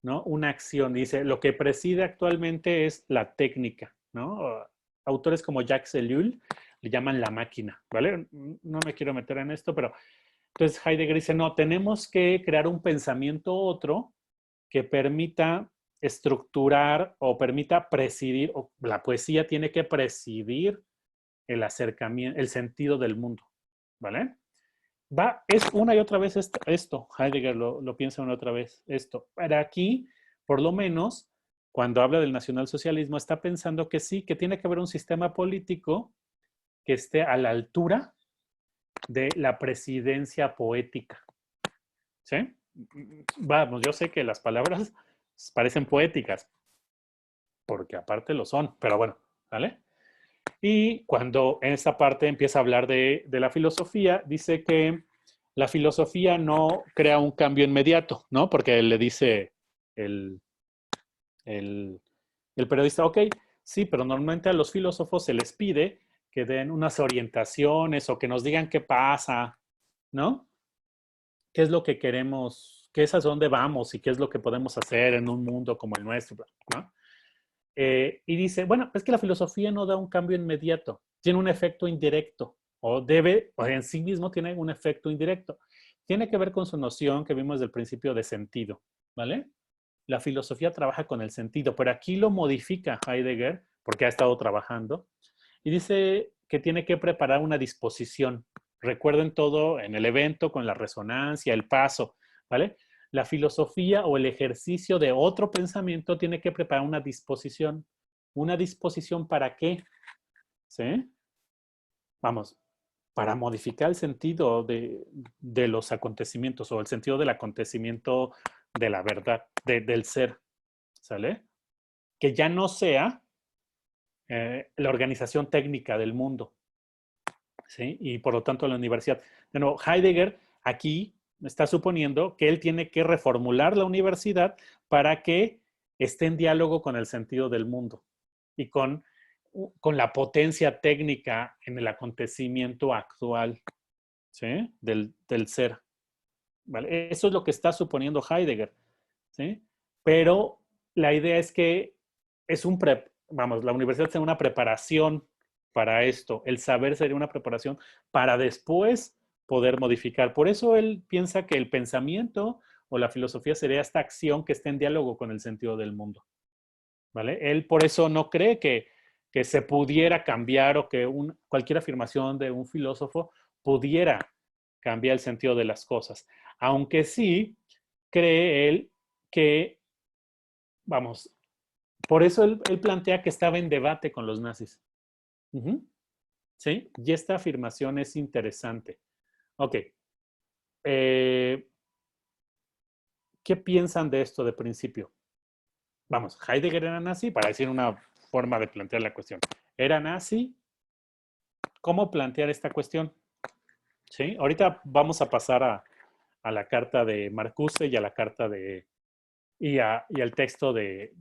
¿no? Una acción? Dice, lo que preside actualmente es la técnica, ¿no? Autores como Jacques Ellul le llaman la máquina, ¿vale? No me quiero meter en esto, pero Entonces Heidegger dice, no, tenemos que crear un pensamiento otro que permita estructurar o permita presidir, o la poesía tiene que presidir el acercamiento, el sentido del mundo, ¿vale? Es una y otra vez esto, Heidegger lo piensa una y otra vez, esto. Para aquí, por lo menos, cuando habla del nacionalsocialismo, está pensando que sí, que tiene que haber un sistema político que esté a la altura de la presidencia poética, ¿sí? Vamos, yo sé que las palabras parecen poéticas, porque aparte lo son, pero bueno, ¿vale? Y cuando en esta parte empieza a hablar de la filosofía, dice que la filosofía no crea un cambio inmediato, ¿no? Porque le dice el, el, el periodista, ok, sí, pero normalmente a los filósofos se les pide que den unas orientaciones o que nos digan qué pasa, ¿no? ¿Qué es lo que queremos? ¿Qué es a dónde vamos? ¿Y qué es lo que podemos hacer en un mundo como el nuestro? ¿No? Y dice, bueno, es que la filosofía no da un cambio inmediato, tiene un efecto indirecto, o en sí mismo tiene un efecto indirecto. Tiene que ver con su noción que vimos desde el principio de sentido, ¿vale? La filosofía trabaja con el sentido, pero aquí lo modifica Heidegger, porque ha estado trabajando, y dice que tiene que preparar una disposición. Recuerden todo en el evento con la resonancia, el paso, ¿vale? La filosofía o el ejercicio de otro pensamiento tiene que preparar una disposición. ¿Una disposición para qué? ¿Sí? Vamos, para modificar el sentido de los acontecimientos o el sentido del acontecimiento de la verdad, del ser, ¿sale? Que ya no sea la organización técnica del mundo, ¿sí? Y por lo tanto la universidad. De nuevo, Heidegger aquí está suponiendo que él tiene que reformular la universidad para que esté en diálogo con el sentido del mundo y con la potencia técnica en el acontecimiento actual, ¿sí? Del ser. ¿Vale? Eso es lo que está suponiendo Heidegger, ¿sí? Pero la idea es que es la universidad tiene una preparación para esto. El saber sería una preparación para después poder modificar. Por eso él piensa que el pensamiento o la filosofía sería esta acción que esté en diálogo con el sentido del mundo, ¿vale? Él por eso no cree que se pudiera cambiar o que cualquier afirmación de un filósofo pudiera cambiar el sentido de las cosas. Aunque sí cree él que, vamos, por eso él plantea que estaba en debate con los nazis. ¿Sí? Y esta afirmación es interesante. Ok. ¿Qué piensan de esto de principio? Vamos, Heidegger era nazi, para decir una forma de plantear la cuestión. ¿Era nazi? ¿Cómo plantear esta cuestión? ¿Sí? Ahorita vamos a pasar a la carta de Marcuse y a la carta y al texto de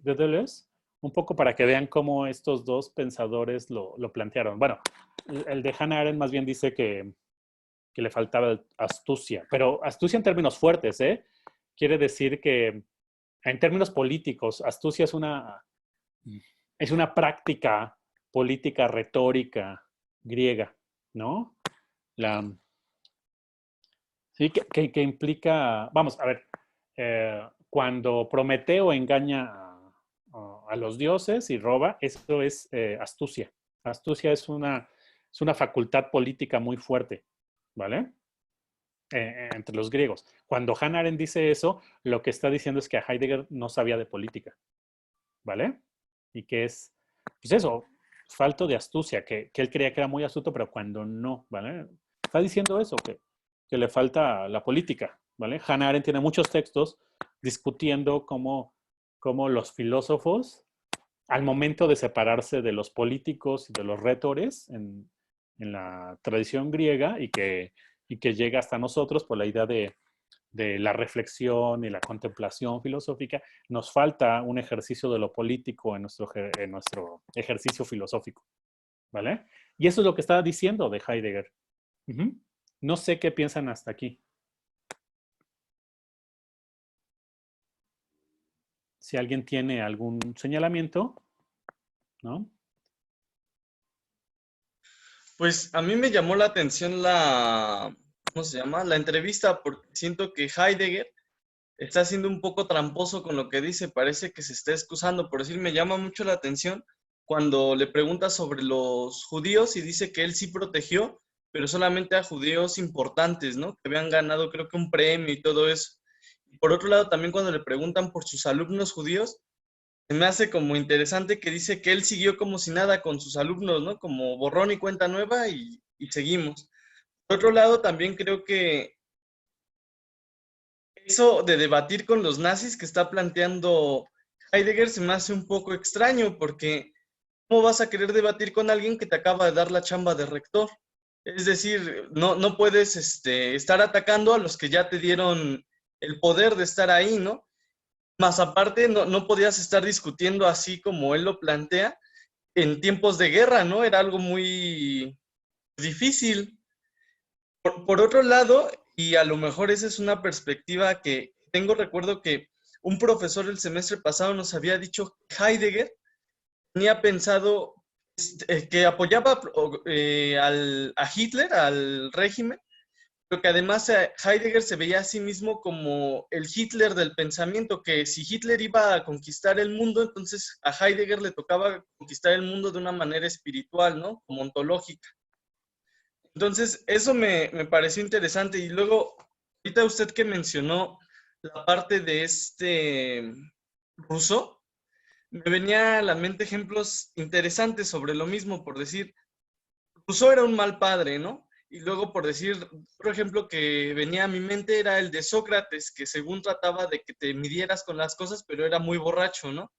Deleuze, un poco para que vean cómo estos dos pensadores lo plantearon. Bueno, el de Hannah Arendt más bien dice que le faltaba astucia, pero astucia en términos fuertes, ¿eh? Quiere decir que en términos políticos, astucia es una práctica política retórica griega, ¿no? Sí, que implica, vamos, a ver, cuando Prometeo engaña a los dioses y roba, eso es astucia. Astucia es una facultad política muy fuerte, ¿vale? Entre los griegos. Cuando Hannah Arendt dice eso, lo que está diciendo es que Heidegger no sabía de política, ¿vale? Y que es, pues eso, falto de astucia, que él creía que era muy astuto, pero cuando no, ¿vale? Está diciendo eso, que le falta la política, ¿vale? Hannah Arendt tiene muchos textos discutiendo cómo los filósofos, al momento de separarse de los políticos y de los retores en la tradición griega y que llega hasta nosotros por la idea de la reflexión y la contemplación filosófica, nos falta un ejercicio de lo político en nuestro ejercicio filosófico, ¿vale? Y eso es lo que estaba diciendo de Heidegger. No sé qué piensan hasta aquí. Si alguien tiene algún señalamiento, ¿no? Pues a mí me llamó la atención ¿cómo se llama? La entrevista, porque siento que Heidegger está siendo un poco tramposo con lo que dice, parece que se está excusando. Por decir, me llama mucho la atención cuando le pregunta sobre los judíos y dice que él sí protegió, pero solamente a judíos importantes, ¿no? Que habían ganado creo que un premio y todo eso. Y por otro lado, también cuando le preguntan por sus alumnos judíos, se me hace como interesante que dice que él siguió como si nada con sus alumnos, ¿no? Como borrón y cuenta nueva y seguimos. Por otro lado, también creo que eso de debatir con los nazis que está planteando Heidegger se me hace un poco extraño porque ¿cómo vas a querer debatir con alguien que te acaba de dar la chamba de rector? Es decir, no puedes estar atacando a los que ya te dieron el poder de estar ahí, ¿no? Más aparte, no podías estar discutiendo así como él lo plantea en tiempos de guerra, ¿no? Era algo muy difícil. Por otro lado, y a lo mejor esa es una perspectiva que tengo, recuerdo que un profesor el semestre pasado nos había dicho que Heidegger tenía pensado que apoyaba a Hitler, al régimen, pero que además Heidegger se veía a sí mismo como el Hitler del pensamiento, que si Hitler iba a conquistar el mundo, entonces a Heidegger le tocaba conquistar el mundo de una manera espiritual, ¿no? Como ontológica. Entonces, eso me pareció interesante. Y luego, ahorita usted que mencionó la parte de Rousseau, me venía a la mente ejemplos interesantes sobre lo mismo, por decir, Rousseau era un mal padre, ¿no? Y luego, por decir, otro ejemplo que venía a mi mente era el de Sócrates, que según trataba de que te midieras con las cosas, pero era muy borracho, ¿no?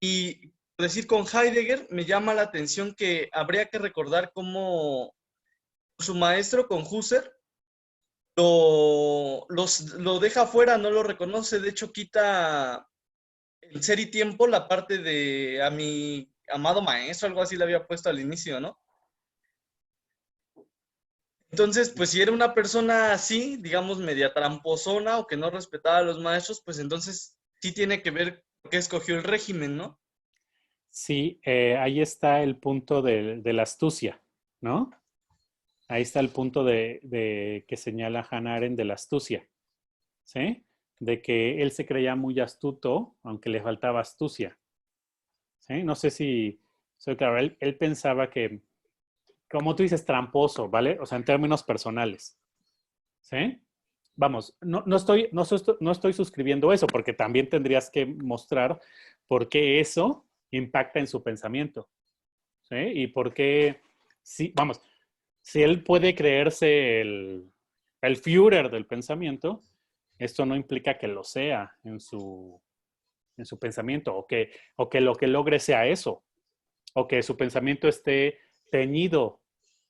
Y por decir, con Heidegger me llama la atención que habría que recordar cómo su maestro con Husserl lo deja fuera, no lo reconoce, de hecho quita en Ser y Tiempo la parte de a mi amado maestro, algo así le había puesto al inicio, ¿no? Entonces, pues si era una persona así, digamos, media tramposona o que no respetaba a los maestros, pues entonces sí tiene que ver por qué escogió el régimen, ¿no? Sí, ahí está el punto de la astucia, ¿no? Ahí está el punto de que señala Hannah Arendt de la astucia, ¿sí? De que él se creía muy astuto, aunque le faltaba astucia, ¿sí? No sé si soy claro, él pensaba que, como tú dices, tramposo, ¿vale? O sea, en términos personales, ¿sí? Vamos, no estoy suscribiendo eso, porque también tendrías que mostrar por qué eso impacta en su pensamiento, ¿sí? Y por qué, sí, vamos, si él puede creerse el Führer del pensamiento, esto no implica que lo sea en su pensamiento o que lo que logre sea eso, o que su pensamiento esté teñido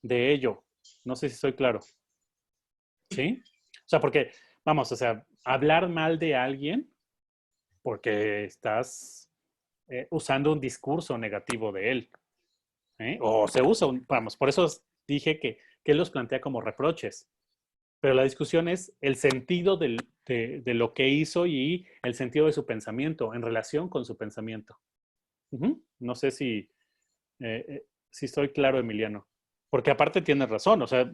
de ello. No sé si soy claro. ¿Sí? O sea, porque, vamos, o sea, hablar mal de alguien porque estás usando un discurso negativo de él. ¿Eh? O se usa, vamos, por eso dije que él los plantea como reproches. Pero la discusión es el sentido de lo que hizo y el sentido de su pensamiento en relación con su pensamiento. No sé si estoy claro, Emiliano. Porque aparte tienes razón, o sea,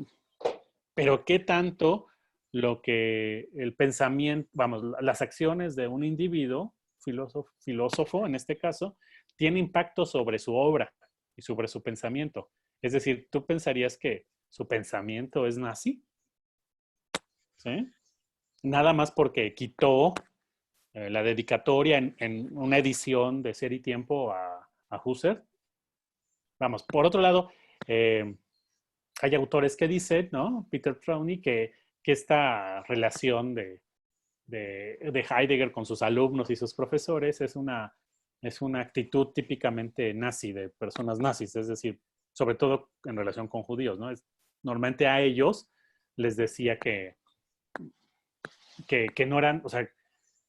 pero ¿qué tanto lo que el pensamiento, vamos, las acciones de un individuo, filósofo en este caso, tiene impacto sobre su obra y sobre su pensamiento? Es decir, ¿tú pensarías que su pensamiento es nazi? ¿Sí? Nada más porque quitó la dedicatoria en una edición de Ser y Tiempo a Husserl. Vamos, por otro lado, hay autores que dicen, ¿no? Peter Frowney, que esta relación de Heidegger con sus alumnos y sus profesores es una actitud típicamente nazi, de personas nazis, es decir, sobre todo en relación con judíos, ¿no? Normalmente a ellos les decía que no eran, o sea,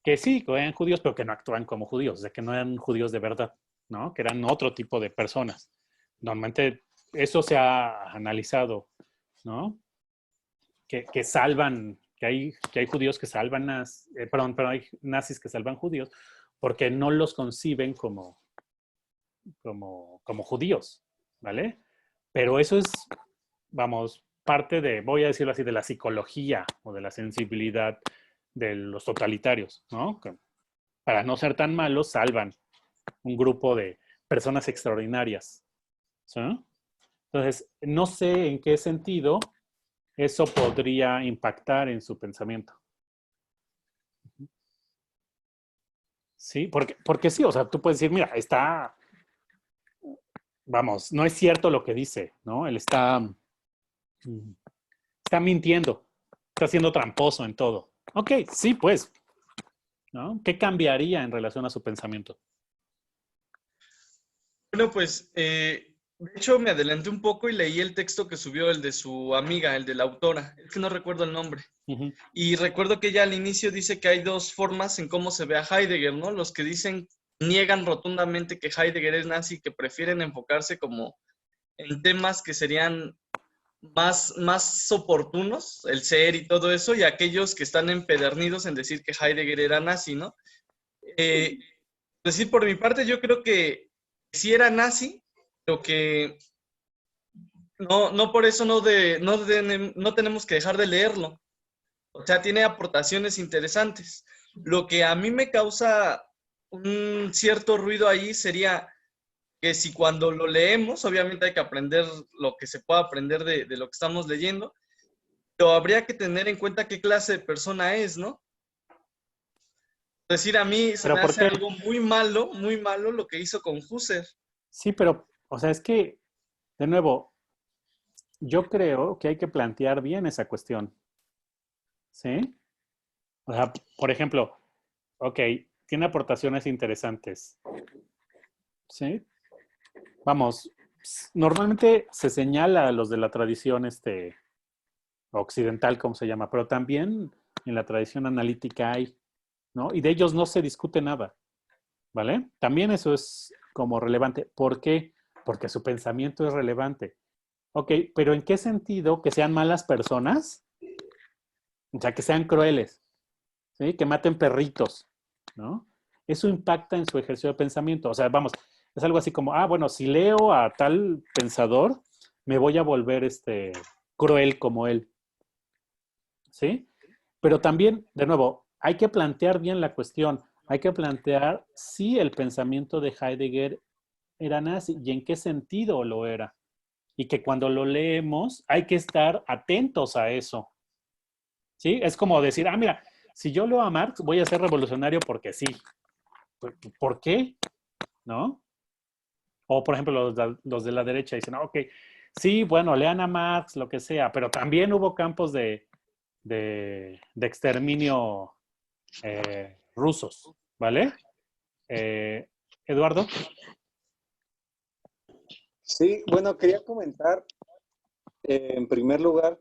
que sí, que eran judíos, pero que no actúan como judíos, o sea, que no eran judíos de verdad, ¿no? Que eran otro tipo de personas. Normalmente eso se ha analizado, ¿no? Que salvan, que hay judíos que salvan, perdón, hay nazis que salvan judíos porque no los conciben como judíos, ¿vale? Pero eso es, vamos, parte de, voy a decirlo así, de la psicología o de la sensibilidad de los totalitarios, ¿no? Que para no ser tan malos, salvan un grupo de personas extraordinarias, ¿sí? Entonces, no sé en qué sentido eso podría impactar en su pensamiento. Sí, porque sí, o sea, tú puedes decir, mira, está, vamos, no es cierto lo que dice, ¿no? Él está mintiendo, está siendo tramposo en todo. Ok, sí, pues, ¿no? ¿Qué cambiaría en relación a su pensamiento? Bueno, pues, de hecho me adelanté un poco y leí el texto que subió, el de su amiga, el de la autora. Es que no recuerdo el nombre. Ujú. Y recuerdo que ella al inicio dice que hay dos formas en cómo se ve a Heidegger, ¿no? Los que niegan rotundamente que Heidegger es nazi, que prefieren enfocarse como en temas que serían más oportunos, el ser y todo eso, y aquellos que están empedernidos en decir que Heidegger era nazi, ¿no? Decir, por mi parte, yo creo que sí era nazi, pero que no por eso no tenemos que dejar de leerlo. O sea, tiene aportaciones interesantes. Lo que a mí me causa un cierto ruido ahí sería que si cuando lo leemos, obviamente hay que aprender lo que se pueda aprender de lo que estamos leyendo, pero habría que tener en cuenta qué clase de persona es, ¿no? Es decir, a mí se ¿Pero me por hace qué? algo muy malo lo que hizo con Husserl. Sí, pero, o sea, es que, de nuevo, yo creo que hay que plantear bien esa cuestión, ¿sí? O sea, por ejemplo, ok, tiene aportaciones interesantes, ¿sí? Vamos, normalmente se señala a los de la tradición occidental, como se llama, pero también en la tradición analítica hay, ¿no? Y de ellos no se discute nada, ¿vale? También eso es como relevante. ¿Por qué? Porque su pensamiento es relevante. Ok, pero ¿en qué sentido que sean malas personas? O sea, que sean crueles, ¿sí? Que maten perritos, ¿no? Eso impacta en su ejercicio de pensamiento. O sea, vamos, es algo así como, bueno, si leo a tal pensador, me voy a volver cruel como él, ¿sí? Pero también, de nuevo, hay que plantear bien la cuestión. Hay que plantear si el pensamiento de Heidegger era nazi y en qué sentido lo era. Y que cuando lo leemos hay que estar atentos a eso. ¿Sí? Es como decir, mira, si yo leo a Marx voy a ser revolucionario porque sí. ¿Por qué? ¿No? O por ejemplo los de la derecha dicen, ok, sí, bueno, lean a Marx, lo que sea, pero también hubo campos de exterminio rusos, ¿vale? Eduardo. Sí, bueno, quería comentar en primer lugar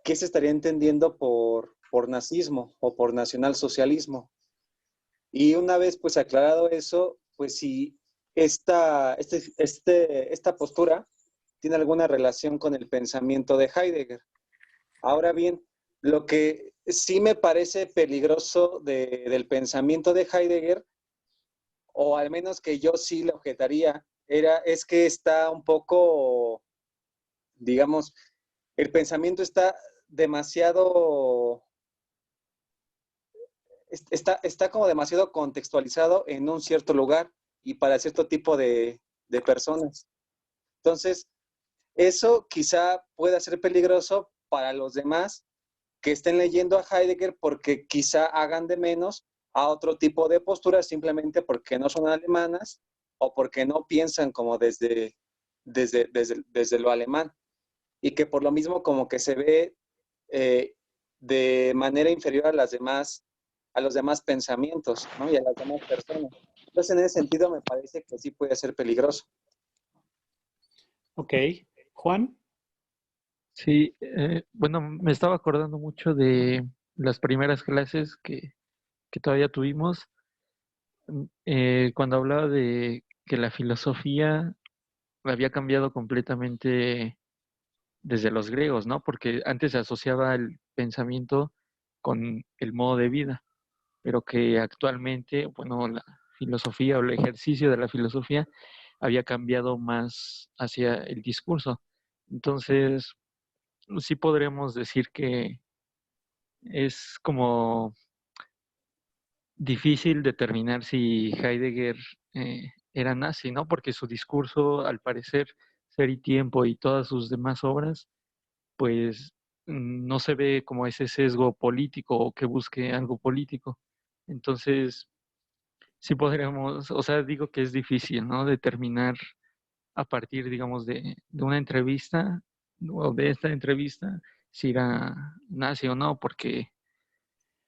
qué se estaría entendiendo por nazismo o por nacionalsocialismo. Y una vez pues aclarado eso, pues si esta postura tiene alguna relación con el pensamiento de Heidegger. Ahora bien, lo que sí me parece peligroso del pensamiento de Heidegger, o al menos que yo sí le objetaría, es que está un poco, digamos, el pensamiento está demasiado, está como demasiado contextualizado en un cierto lugar y para cierto tipo de personas. Entonces, eso quizá pueda ser peligroso para los demás que estén leyendo a Heidegger porque quizá hagan de menos a otro tipo de posturas simplemente porque no son alemanas o porque no piensan como desde lo alemán y que por lo mismo como que se ve de manera inferior a los demás pensamientos, ¿no? Y a las demás personas. Entonces, en ese sentido, me parece que sí puede ser peligroso. Ok. Juan. Sí, bueno, me estaba acordando mucho de las primeras clases que todavía tuvimos, cuando hablaba de que la filosofía había cambiado completamente desde los griegos, ¿no? Porque antes se asociaba el pensamiento con el modo de vida, pero que actualmente, bueno, la filosofía o el ejercicio de la filosofía había cambiado más hacia el discurso. Entonces, sí podríamos decir que es como difícil determinar si Heidegger era nazi, ¿no? Porque su discurso, al parecer, Ser y Tiempo y todas sus demás obras, pues no se ve como ese sesgo político o que busque algo político. Entonces, sí podríamos, o sea, digo que es difícil, ¿no? Determinar a partir, digamos, de una entrevista o de esta entrevista si era nazi o no, porque Sí,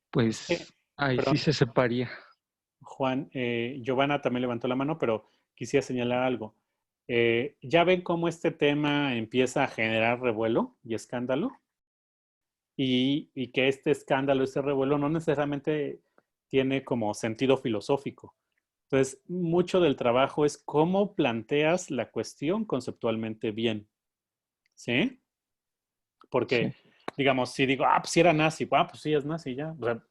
pues ahí sí perdón, se separaría. Juan, Giovanna también levantó la mano, pero quisiera señalar algo. ¿Ya ven cómo este tema empieza a generar revuelo y escándalo? Y que este escándalo, este revuelo, no necesariamente tiene como sentido filosófico. Entonces, mucho del trabajo es cómo planteas la cuestión conceptualmente bien, ¿sí? Sí, Porque, digamos, si digo, pues sí era nazi, pues sí es nazi ya. O sea,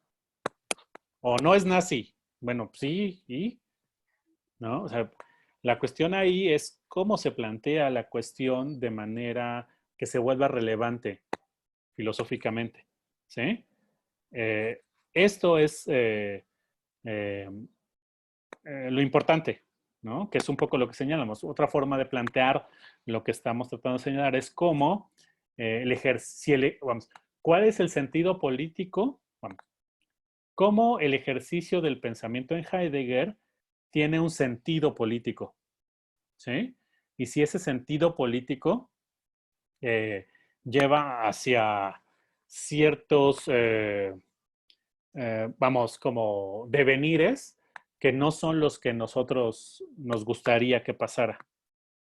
o no es nazi. Bueno, pues sí, y, ¿no? O sea, la cuestión ahí es cómo se plantea la cuestión de manera que se vuelva relevante filosóficamente, ¿sí? Eh, esto es eh, lo importante, ¿no? Que es un poco lo que señalamos. Otra forma de plantear lo que estamos tratando de señalar es cómo el ejercicio, vamos, ¿cuál es el sentido político? Vamos, cómo el ejercicio del pensamiento en Heidegger tiene un sentido político, ¿sí? Y si ese sentido político lleva hacia ciertos, vamos, como devenires que no son los que nosotros nos gustaría que pasara,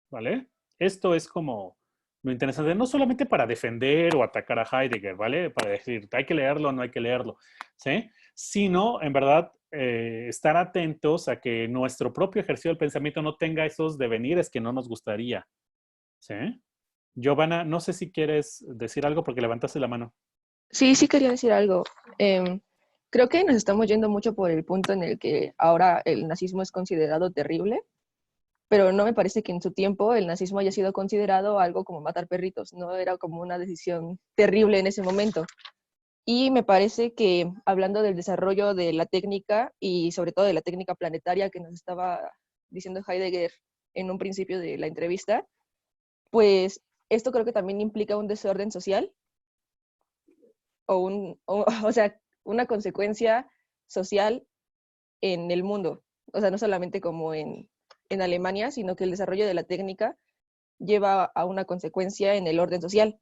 ¿vale? Esto es como lo interesante, no solamente para defender o atacar a Heidegger, ¿vale? Para decir, hay que leerlo o no hay que leerlo, ¿sí? Sino, en verdad, estar atentos a que nuestro propio ejercicio del pensamiento no tenga esos devenires que no nos gustaría, ¿sí? Giovanna, no sé si quieres decir algo porque levantaste la mano. Sí, sí quería decir algo. Em, Creo que nos estamos yendo mucho por el punto en el que ahora el nazismo es considerado terrible, pero no me parece que en su tiempo el nazismo haya sido considerado algo como matar perritos, no era como una decisión terrible en ese momento. Y me parece que hablando del desarrollo de la técnica y sobre todo de la técnica planetaria que nos estaba diciendo Heidegger en un principio de la entrevista, pues esto creo que también implica un desorden social o sea, una consecuencia social en el mundo. O sea, no solamente como en Alemania, sino que el desarrollo de la técnica lleva a una consecuencia en el orden social.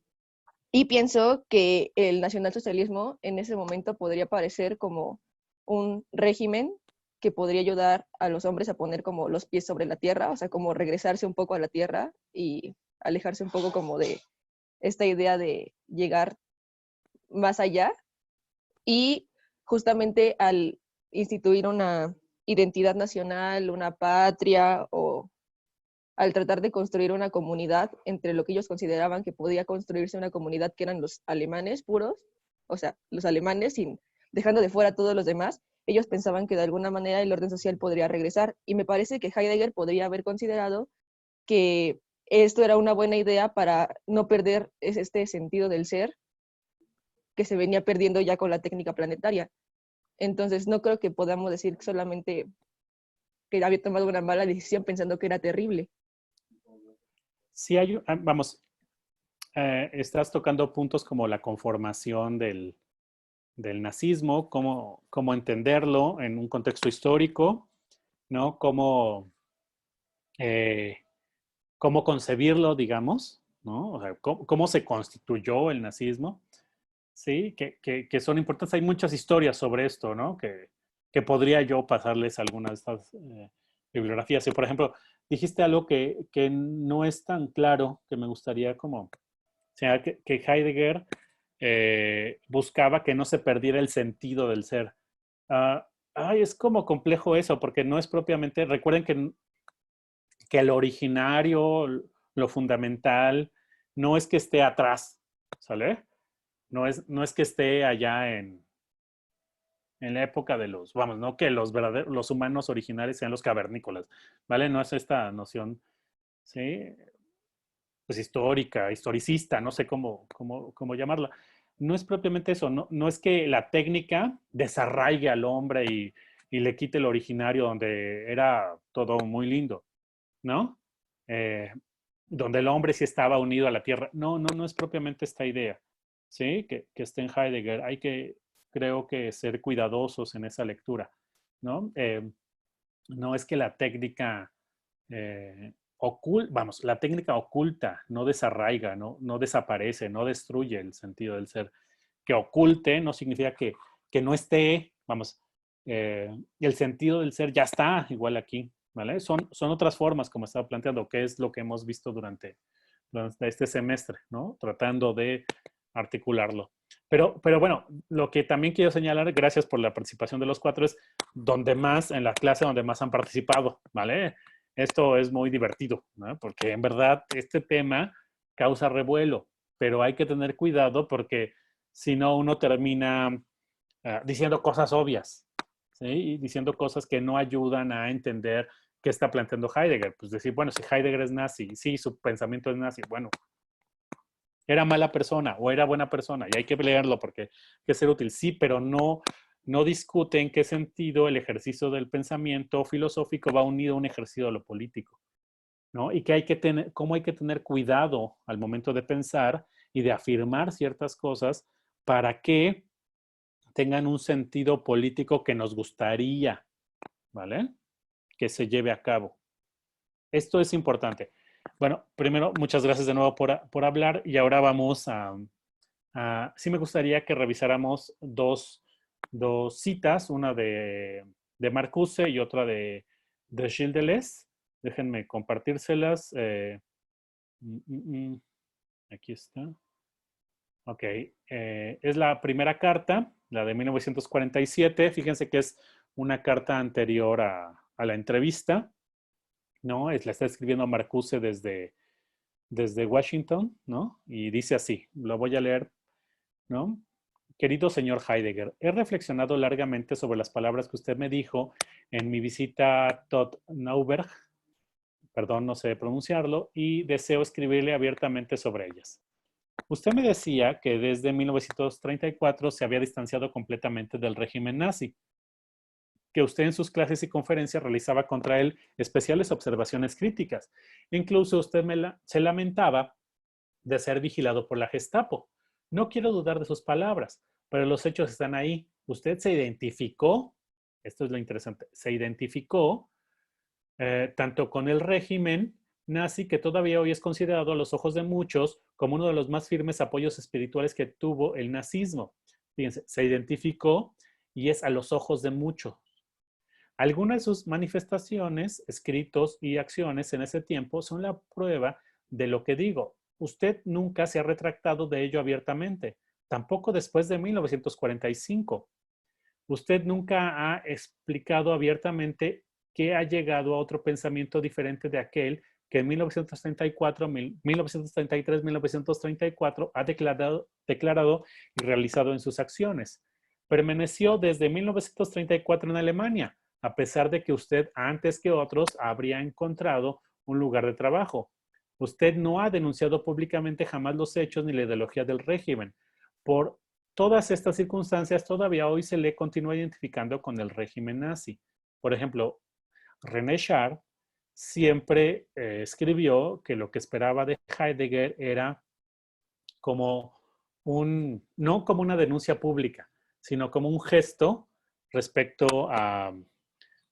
Y pienso que el nacionalsocialismo en ese momento podría parecer como un régimen que podría ayudar a los hombres a poner como los pies sobre la tierra, o sea, como regresarse un poco a la tierra y alejarse un poco como de esta idea de llegar más allá. Y justamente al instituir una identidad nacional, una patria, o al tratar de construir una comunidad entre lo que ellos consideraban que podía construirse una comunidad que eran los alemanes puros, o sea, los alemanes sin dejando de fuera a todos los demás, ellos pensaban que de alguna manera el orden social podría regresar. Y me parece que Heidegger podría haber considerado que esto era una buena idea para no perder este sentido del ser que se venía perdiendo ya con la técnica planetaria. Entonces, no creo que podamos decir solamente que había tomado una mala decisión pensando que era terrible. Sí hay, vamos, estás tocando puntos como la conformación del nazismo, cómo entenderlo en un contexto histórico, ¿no? Eh, cómo concebirlo, digamos, ¿no? O sea, cómo se constituyó el nazismo, ¿sí? Que son importantes. Hay muchas historias sobre esto, ¿no? Que podría yo pasarles algunas de estas bibliografías. Y, por ejemplo, dijiste algo que no es tan claro, que me gustaría como, o sea, que Heidegger buscaba que no se perdiera el sentido del ser. Es como complejo eso, porque no es propiamente, recuerden que lo originario, lo fundamental, no es que esté atrás, ¿sale? No es que esté allá en la época de los, vamos, no que los humanos originales sean los cavernícolas, ¿vale? No es esta noción, ¿sí? pues histórica, historicista, no sé cómo llamarla. No es propiamente eso, no es que la técnica desarraigue al hombre y le quite el originario donde era todo muy lindo, ¿no? Eh, donde el hombre sí estaba unido a la tierra. No es propiamente esta idea, ¿sí? Que está en Heidegger. Hay que, creo que, ser cuidadosos en esa lectura, ¿no? No es que la técnica vamos, la técnica oculta, no desarraiga, no desaparece, no destruye el sentido del ser. Que oculte no significa que no esté, vamos, el sentido del ser ya está igual aquí, ¿vale? Son otras formas, como estaba planteando, que es lo que hemos visto durante este semestre, ¿no? Tratando de articularlo. Pero bueno, lo que también quiero señalar, gracias por la participación de los cuatro, es en la clase donde más han participado, ¿vale? Esto es muy divertido, ¿no? Porque en verdad este tema causa revuelo, pero hay que tener cuidado porque si no uno termina diciendo cosas obvias, ¿sí? Y diciendo cosas que no ayudan a entender qué está planteando Heidegger. Pues decir, bueno, si Heidegger es nazi, sí, su pensamiento es nazi, bueno, era mala persona o era buena persona y hay que leerlo porque hay que ser útil, sí, pero no discute en qué sentido el ejercicio del pensamiento filosófico va unido a un ejercicio de lo político, ¿no? Y que hay que tener, cómo hay que tener cuidado al momento de pensar y de afirmar ciertas cosas para que tengan un sentido político que nos gustaría, ¿vale? Que se lleve a cabo. Esto es importante. Bueno, primero, muchas gracias de nuevo por hablar y ahora vamos sí me gustaría que revisáramos dos citas, una de Marcuse y otra de Gilles Deleuze. Déjenme compartírselas. Aquí está. Ok. Es la primera carta, la de 1947. Fíjense que es una carta anterior a la entrevista, ¿no? La está escribiendo Marcuse desde Washington, ¿no? Y dice así, lo voy a leer, ¿no? Querido señor Heidegger, he reflexionado largamente sobre las palabras que usted me dijo en mi visita a Todd Nauberg, perdón, no sé pronunciarlo, y deseo escribirle abiertamente sobre ellas. Usted me decía que desde 1934 se había distanciado completamente del régimen nazi, que usted en sus clases y conferencias realizaba contra él especiales observaciones críticas. Incluso usted se lamentaba de ser vigilado por la Gestapo. No quiero dudar de sus palabras, pero los hechos están ahí. Usted se identificó, esto es lo interesante, se identificó tanto con el régimen nazi, que todavía hoy es considerado a los ojos de muchos como uno de los más firmes apoyos espirituales que tuvo el nazismo. Fíjense, se identificó y es a los ojos de muchos. Algunas de sus manifestaciones, escritos y acciones en ese tiempo son la prueba de lo que digo. Usted nunca se ha retractado de ello abiertamente, tampoco después de 1945. Usted nunca ha explicado abiertamente que ha llegado a otro pensamiento diferente de aquel que en 1934, 1933, 1934 ha declarado y realizado en sus acciones. Permaneció desde 1934 en Alemania, a pesar de que usted antes que otros habría encontrado un lugar de trabajo. Usted no ha denunciado públicamente jamás los hechos ni la ideología del régimen. Por todas estas circunstancias, todavía hoy se le continúa identificando con el régimen nazi. Por ejemplo, René Char siempre escribió que lo que esperaba de Heidegger era como no como una denuncia pública, sino como un gesto respecto a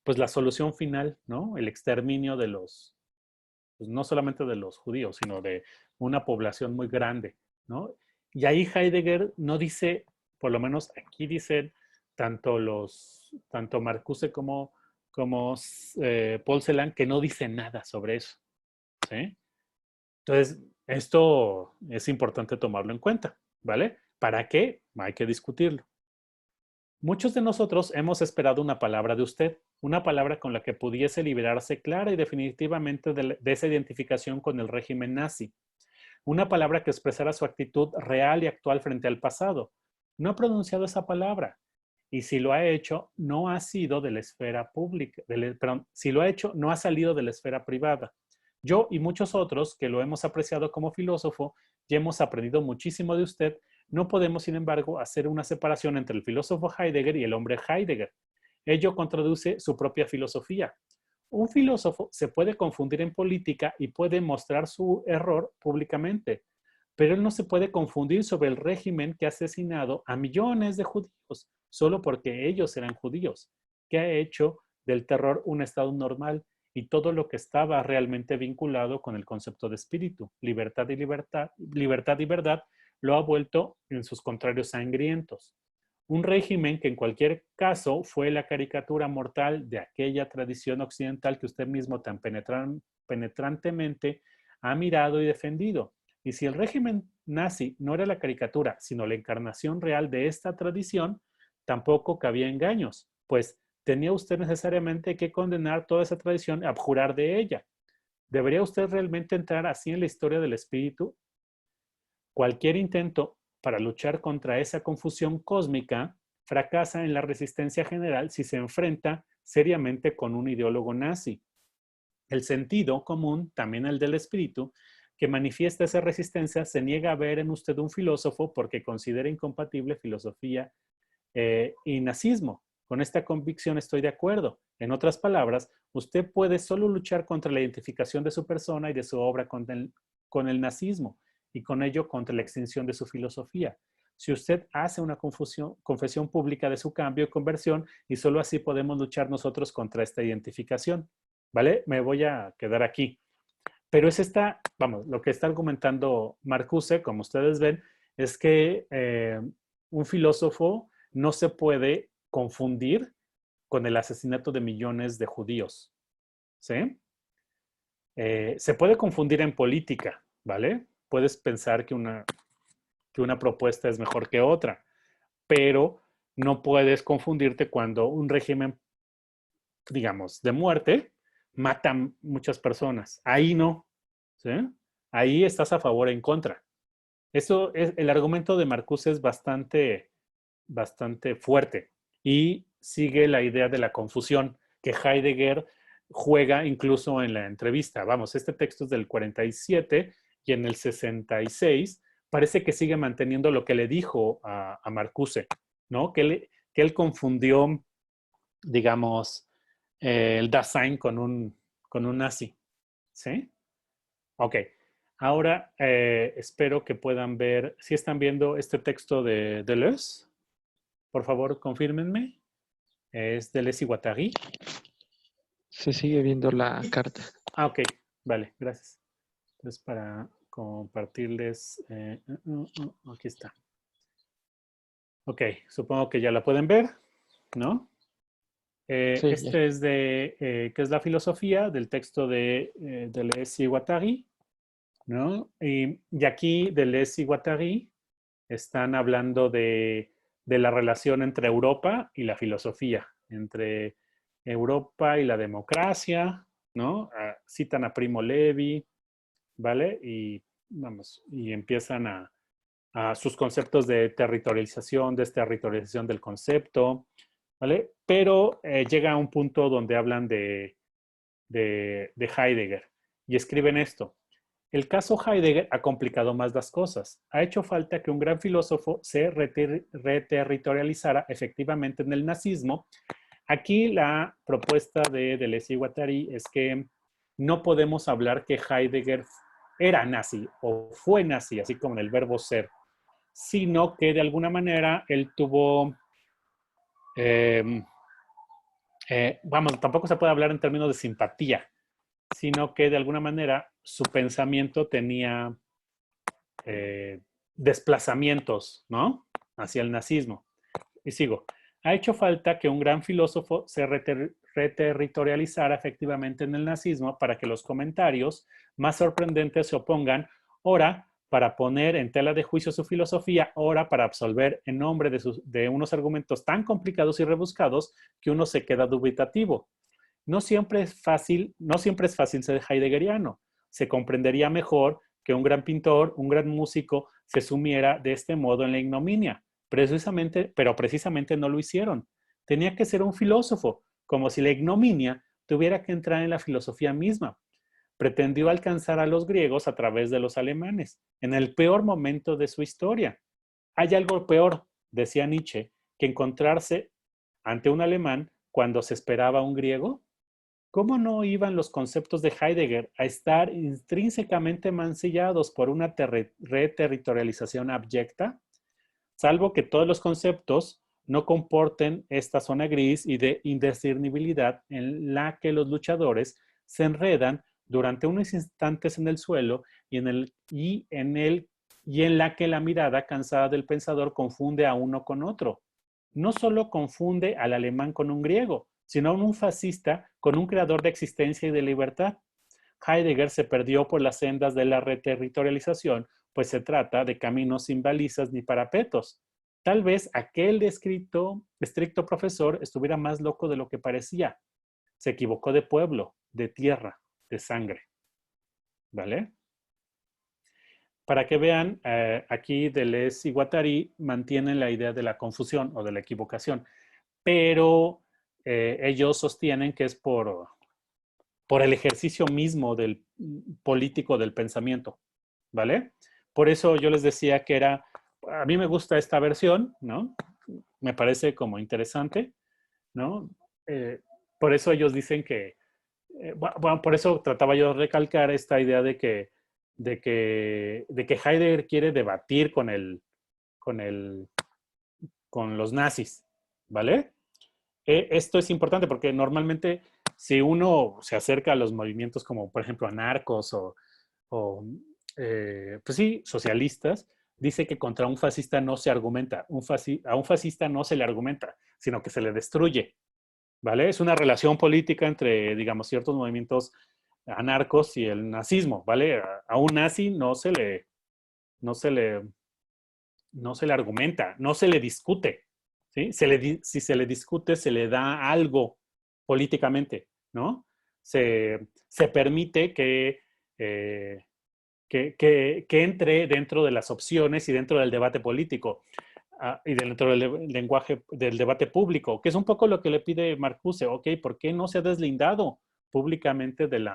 pues la solución final, ¿no? El exterminio de pues no solamente de los judíos, sino de una población muy grande, ¿no? Y ahí Heidegger no dice, por lo menos aquí dicen tanto Marcuse como Paul Celan, que no dice nada sobre eso, ¿sí? Entonces, esto es importante tomarlo en cuenta, ¿vale? ¿Para qué? Hay que discutirlo. Muchos de nosotros hemos esperado una palabra de usted, una palabra con la que pudiese liberarse clara y definitivamente de esa identificación con el régimen nazi. Una palabra que expresara su actitud real y actual frente al pasado. No ha pronunciado esa palabra. Y si lo ha hecho, no ha sido de la esfera pública, perdón, si lo ha hecho, no ha salido de la esfera privada. Yo y muchos otros que lo hemos apreciado como filósofo y hemos aprendido muchísimo de usted, no podemos, sin embargo, hacer una separación entre el filósofo Heidegger y el hombre Heidegger. Ello contradice su propia filosofía. Un filósofo se puede confundir en política y puede mostrar su error públicamente, pero él no se puede confundir sobre el régimen que ha asesinado a millones de judíos solo porque ellos eran judíos, que ha hecho del terror un estado normal y todo lo que estaba realmente vinculado con el concepto de espíritu, libertad y verdad, lo ha vuelto en sus contrarios sangrientos. Un régimen que en cualquier caso fue la caricatura mortal de aquella tradición occidental que usted mismo tan penetrantemente ha mirado y defendido. Y si el régimen nazi no era la caricatura, sino la encarnación real de esta tradición, tampoco cabía engaños, pues tenía usted necesariamente que condenar toda esa tradición y abjurar de ella. ¿Debería usted realmente entrar así en la historia del espíritu? Cualquier intento para luchar contra esa confusión cósmica fracasa en la resistencia general si se enfrenta seriamente con un ideólogo nazi. El sentido común, también el del espíritu, que manifiesta esa resistencia, se niega a ver en usted un filósofo porque considera incompatible filosofía y nazismo. Con esta convicción estoy de acuerdo. En otras palabras, usted puede solo luchar contra la identificación de su persona y de su obra con el nazismo y con ello contra la extinción de su filosofía. Si usted hace una confesión pública de su cambio y conversión, y solo así podemos luchar nosotros contra esta identificación. ¿Vale? Me voy a quedar aquí. Pero es lo que está argumentando Marcuse, como ustedes ven, es que un filósofo no se puede confundir con el asesinato de millones de judíos. ¿Sí? Se puede confundir en política, ¿vale? Puedes pensar que una propuesta es mejor que otra, pero no puedes confundirte cuando un régimen, digamos, de muerte mata a muchas personas. Ahí no, ¿sí? Ahí estás a favor o en contra. Eso es, el argumento de Marcuse es bastante fuerte y sigue la idea de la confusión que Heidegger juega incluso en la entrevista. Vamos, este texto es del 47 y en el 66 parece que sigue manteniendo lo que le dijo a Marcuse, ¿no? Que él confundió, digamos, el Dasein con un nazi, ¿sí? Ok. Ahora espero que puedan ver, si están viendo este texto de Deleuze, por favor, confírmenme. Es Deleuze y Guattari. Se sigue viendo la carta. Ok. Vale, gracias. Entonces, para compartirles... aquí está. Ok, supongo que ya la pueden ver, ¿no? Sí, este es que es la filosofía del texto de Deleuze y Guattari, ¿no? Y aquí Deleuze y Guattari están hablando de la relación entre Europa y la filosofía, entre Europa y la democracia, ¿no? Citan a Primo Levi, ¿vale? Y empiezan a sus conceptos de territorialización, desterritorialización del concepto, ¿vale? Pero llega a un punto donde hablan de Heidegger y escriben esto. El caso Heidegger ha complicado más las cosas. Ha hecho falta que un gran filósofo se reterritorializara efectivamente en el nazismo. Aquí la propuesta de Deleuze y Guattari es que no podemos hablar que Heidegger era nazi o fue nazi, así como en el verbo ser, sino que de alguna manera él tuvo, tampoco se puede hablar en términos de simpatía, sino que de alguna manera su pensamiento tenía desplazamientos, ¿no? Hacia el nazismo. Y sigo. Ha hecho falta que un gran filósofo se reterritorializara efectivamente en el nazismo para que los comentarios más sorprendentes se opongan, ora para poner en tela de juicio su filosofía, ora para absolver en nombre de unos argumentos tan complicados y rebuscados que uno se queda dubitativo. No siempre es fácil ser heideggeriano. Se comprendería mejor que un gran pintor, un gran músico, se sumiera de este modo en la ignominia. Pero precisamente no lo hicieron. Tenía que ser un filósofo, como si la ignominia tuviera que entrar en la filosofía misma. pretendió alcanzar a los griegos a través de los alemanes, en el peor momento de su historia. Hay algo peor, decía Nietzsche, que encontrarse ante un alemán cuando se esperaba un griego. ¿Cómo no iban los conceptos de Heidegger a estar intrínsecamente mancillados por una reterritorialización abyecta? Salvo que todos los conceptos no comporten esta zona gris y de indiscernibilidad en la que los luchadores se enredan durante unos instantes en el suelo y en la que la mirada cansada del pensador confunde a uno con otro. No solo confunde al alemán con un griego, sino a un fascista con un creador de existencia y de libertad. Heidegger se perdió por las sendas de la reterritorialización, pues se trata de caminos sin balizas ni parapetos. Tal vez aquel estricto profesor estuviera más loco de lo que parecía. Se equivocó de pueblo, de tierra, de sangre. ¿Vale? Para que vean, aquí Deleuze y Guattari mantienen la idea de la confusión o de la equivocación, pero ellos sostienen que es por el ejercicio mismo del político del pensamiento, ¿vale? Por eso yo les decía que a mí me gusta esta versión, ¿no? Me parece como interesante, ¿no? Por eso ellos dicen que, bueno, por eso trataba yo de recalcar esta idea de que Heidegger quiere debatir con los nazis, ¿vale? Esto es importante porque normalmente si uno se acerca a los movimientos como, por ejemplo, anarcos pues sí, socialistas, dice que contra un fascista no se argumenta. A un fascista no se le argumenta, sino que se le destruye, ¿vale? Es una relación política entre, digamos, ciertos movimientos anarcos y el nazismo, ¿vale? A un nazi no se le argumenta, no se le discute, ¿sí? Si se le discute, se le da algo políticamente, ¿no? Se permite que entre dentro de las opciones y dentro del debate político y dentro del lenguaje del debate público, que es un poco lo que le pide Marcuse. Ok, ¿por qué no se ha deslindado públicamente del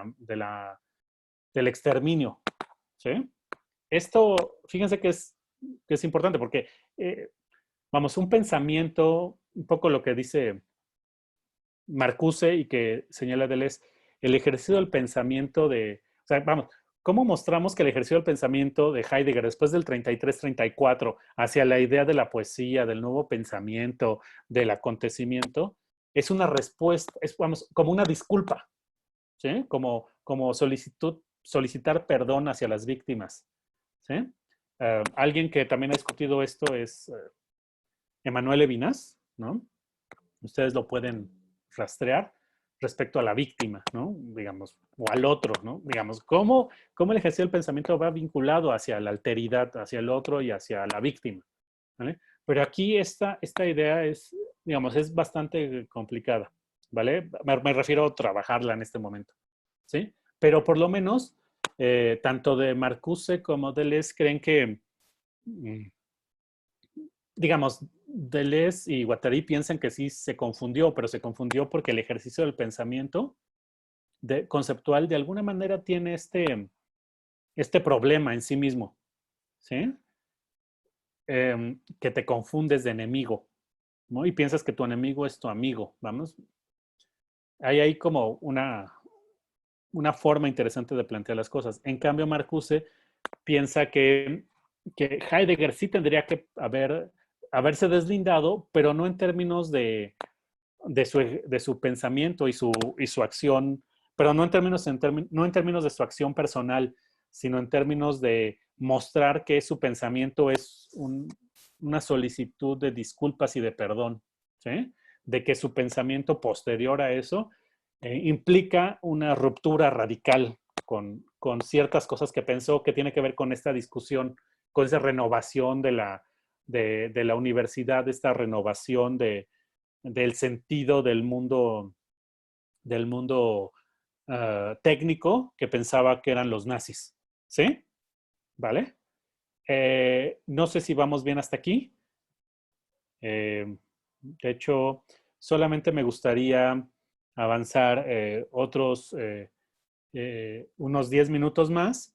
exterminio? ¿Sí? Esto, fíjense que es importante porque, vamos, un pensamiento, un poco lo que dice Marcuse y que señala Deleuze, el ejercicio del pensamiento o sea, vamos, ¿cómo mostramos que el ejercicio del pensamiento de Heidegger después del 33-34 hacia la idea de la poesía, del nuevo pensamiento, del acontecimiento, es una respuesta, vamos, como una disculpa, ¿sí? Como solicitar perdón hacia las víctimas, ¿sí? Alguien que también ha discutido esto es Emmanuel Levinas, ¿no? Ustedes lo pueden rastrear respecto a la víctima, ¿no? Digamos, o al otro, ¿no? Digamos, ¿cómo el ejercicio del pensamiento va vinculado hacia la alteridad, hacia el otro y hacia la víctima, ¿vale? Pero aquí esta idea es, digamos, es bastante complicada, ¿vale? Me refiero a trabajarla en este momento, ¿sí? Pero por lo menos, tanto de Marcuse como Deleuze creen que, digamos, Deleuze y Guattari piensan que sí se confundió, pero se confundió porque el ejercicio del pensamiento conceptual de alguna manera tiene este problema en sí mismo, ¿sí? Que te confundes de enemigo, ¿no? Y piensas que tu enemigo es tu amigo, vamos. Hay como una forma interesante de plantear las cosas. En cambio, Marcuse piensa que Heidegger sí tendría que haberse deslindado, pero no en términos de su pensamiento y su acción, pero no en términos de su acción personal, sino en términos de mostrar que su pensamiento es una solicitud de disculpas y de perdón, ¿sí? De que su pensamiento posterior a eso implica una ruptura radical con ciertas cosas que pensó, que tiene que ver con esta discusión, con esa renovación de la universidad, esta renovación del sentido del mundo técnico que pensaba que eran los nazis. ¿Sí? ¿Vale? No sé si vamos bien hasta aquí. De hecho, solamente me gustaría avanzar otros unos 10 minutos más,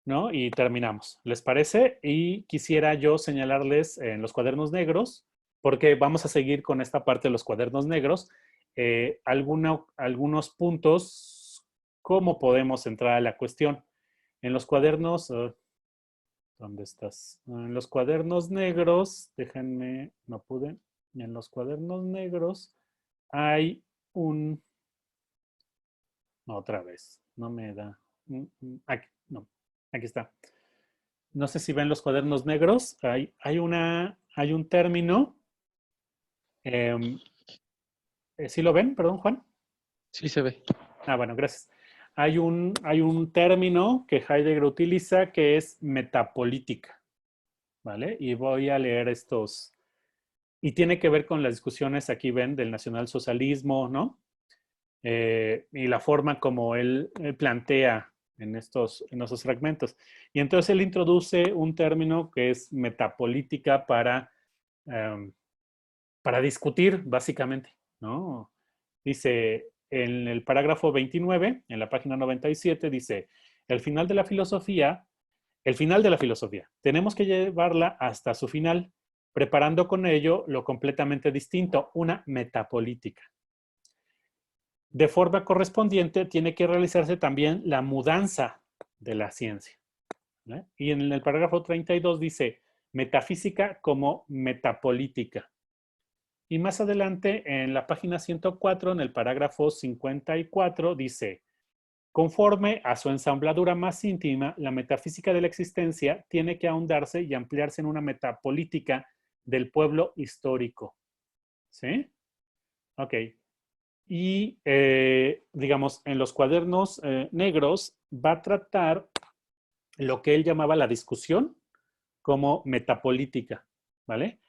¿no? Y terminamos. ¿Les parece? Y quisiera yo señalarles en los cuadernos negros, porque vamos a seguir con esta parte de los cuadernos negros, algunos puntos, cómo podemos entrar a la cuestión. En los cuadernos, ¿dónde estás? En los cuadernos negros, déjenme, no pude. En los cuadernos negros hay un... Otra vez, no me da. Aquí, no, aquí está. No sé si ven los cuadernos negros. Hay un término. ¿Sí lo ven? Perdón, Juan. Sí se ve. Ah, bueno, gracias. Hay un término que Heidegger utiliza que es metapolítica, ¿vale? Y voy a leer estos. Y tiene que ver con las discusiones, aquí ven, del nacionalsocialismo, ¿no? Y la forma como él plantea en esos fragmentos. Y entonces él introduce un término que es metapolítica para discutir, básicamente, ¿no? Dice, en el parágrafo 29, en la página 97, dice, el final de la filosofía, tenemos que llevarla hasta su final, preparando con ello lo completamente distinto, una metapolítica. De forma correspondiente, tiene que realizarse también la mudanza de la ciencia, ¿no? Y en el parágrafo 32 dice, metafísica como metapolítica. Y más adelante, en la página 104, en el parágrafo 54, dice, conforme a su ensambladura más íntima, la metafísica de la existencia tiene que ahondarse y ampliarse en una metapolítica del pueblo histórico. ¿Sí? Ok. Y, digamos, en los cuadernos negros va a tratar lo que él llamaba la discusión como metapolítica, ¿vale?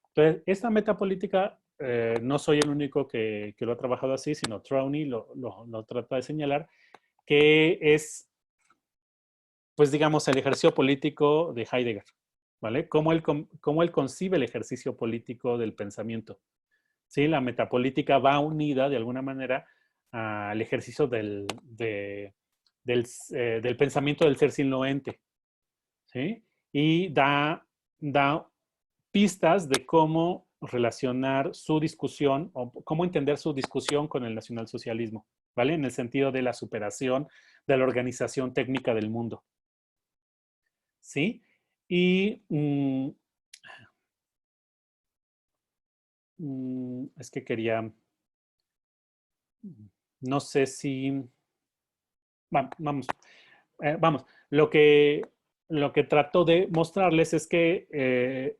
Entonces, esta metapolítica, no soy el único que lo ha trabajado así, sino Trowey lo trata de señalar, que es, pues digamos, el ejercicio político de Heidegger, ¿vale? Cómo él concibe el ejercicio político del pensamiento. ¿Sí? La metapolítica va unida, de alguna manera, al ejercicio del pensamiento del ser sin lo ente, ¿sí? Y da pistas de cómo relacionar su discusión o cómo entender su discusión con el nacionalsocialismo, ¿vale? En el sentido de la superación de la organización técnica del mundo. ¿Sí? Y es que quería, no sé si, vamos, lo que trato de mostrarles es que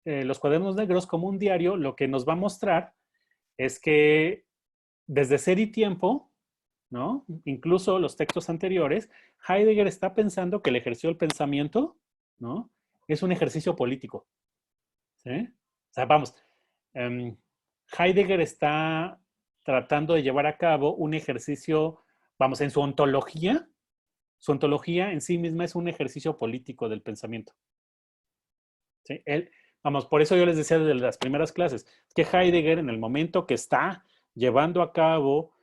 los cuadernos negros como un diario, lo que nos va a mostrar es que desde Ser y Tiempo, ¿no? Incluso los textos anteriores, Heidegger está pensando que el ejercicio del pensamiento, ¿no? Es un ejercicio político. ¿Sí? O sea, vamos, Heidegger está tratando de llevar a cabo un ejercicio, vamos, en su ontología en sí misma es un ejercicio político del pensamiento. ¿Sí? Vamos, por eso yo les decía desde las primeras clases, que Heidegger en el momento que está llevando a cabo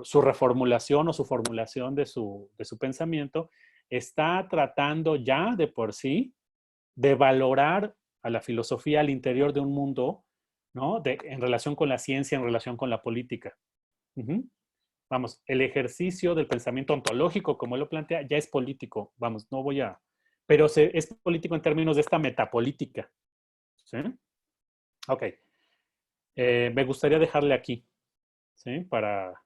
su reformulación o su formulación de su pensamiento, está tratando ya de por sí de valorar a la filosofía al interior de un mundo, ¿no? En relación con la ciencia, en relación con la política. Vamos, el ejercicio del pensamiento ontológico, como él lo plantea, ya es político. Vamos, no voy a... Pero es político en términos de esta metapolítica. ¿Sí? Ok. Me gustaría dejarle aquí, ¿sí? Para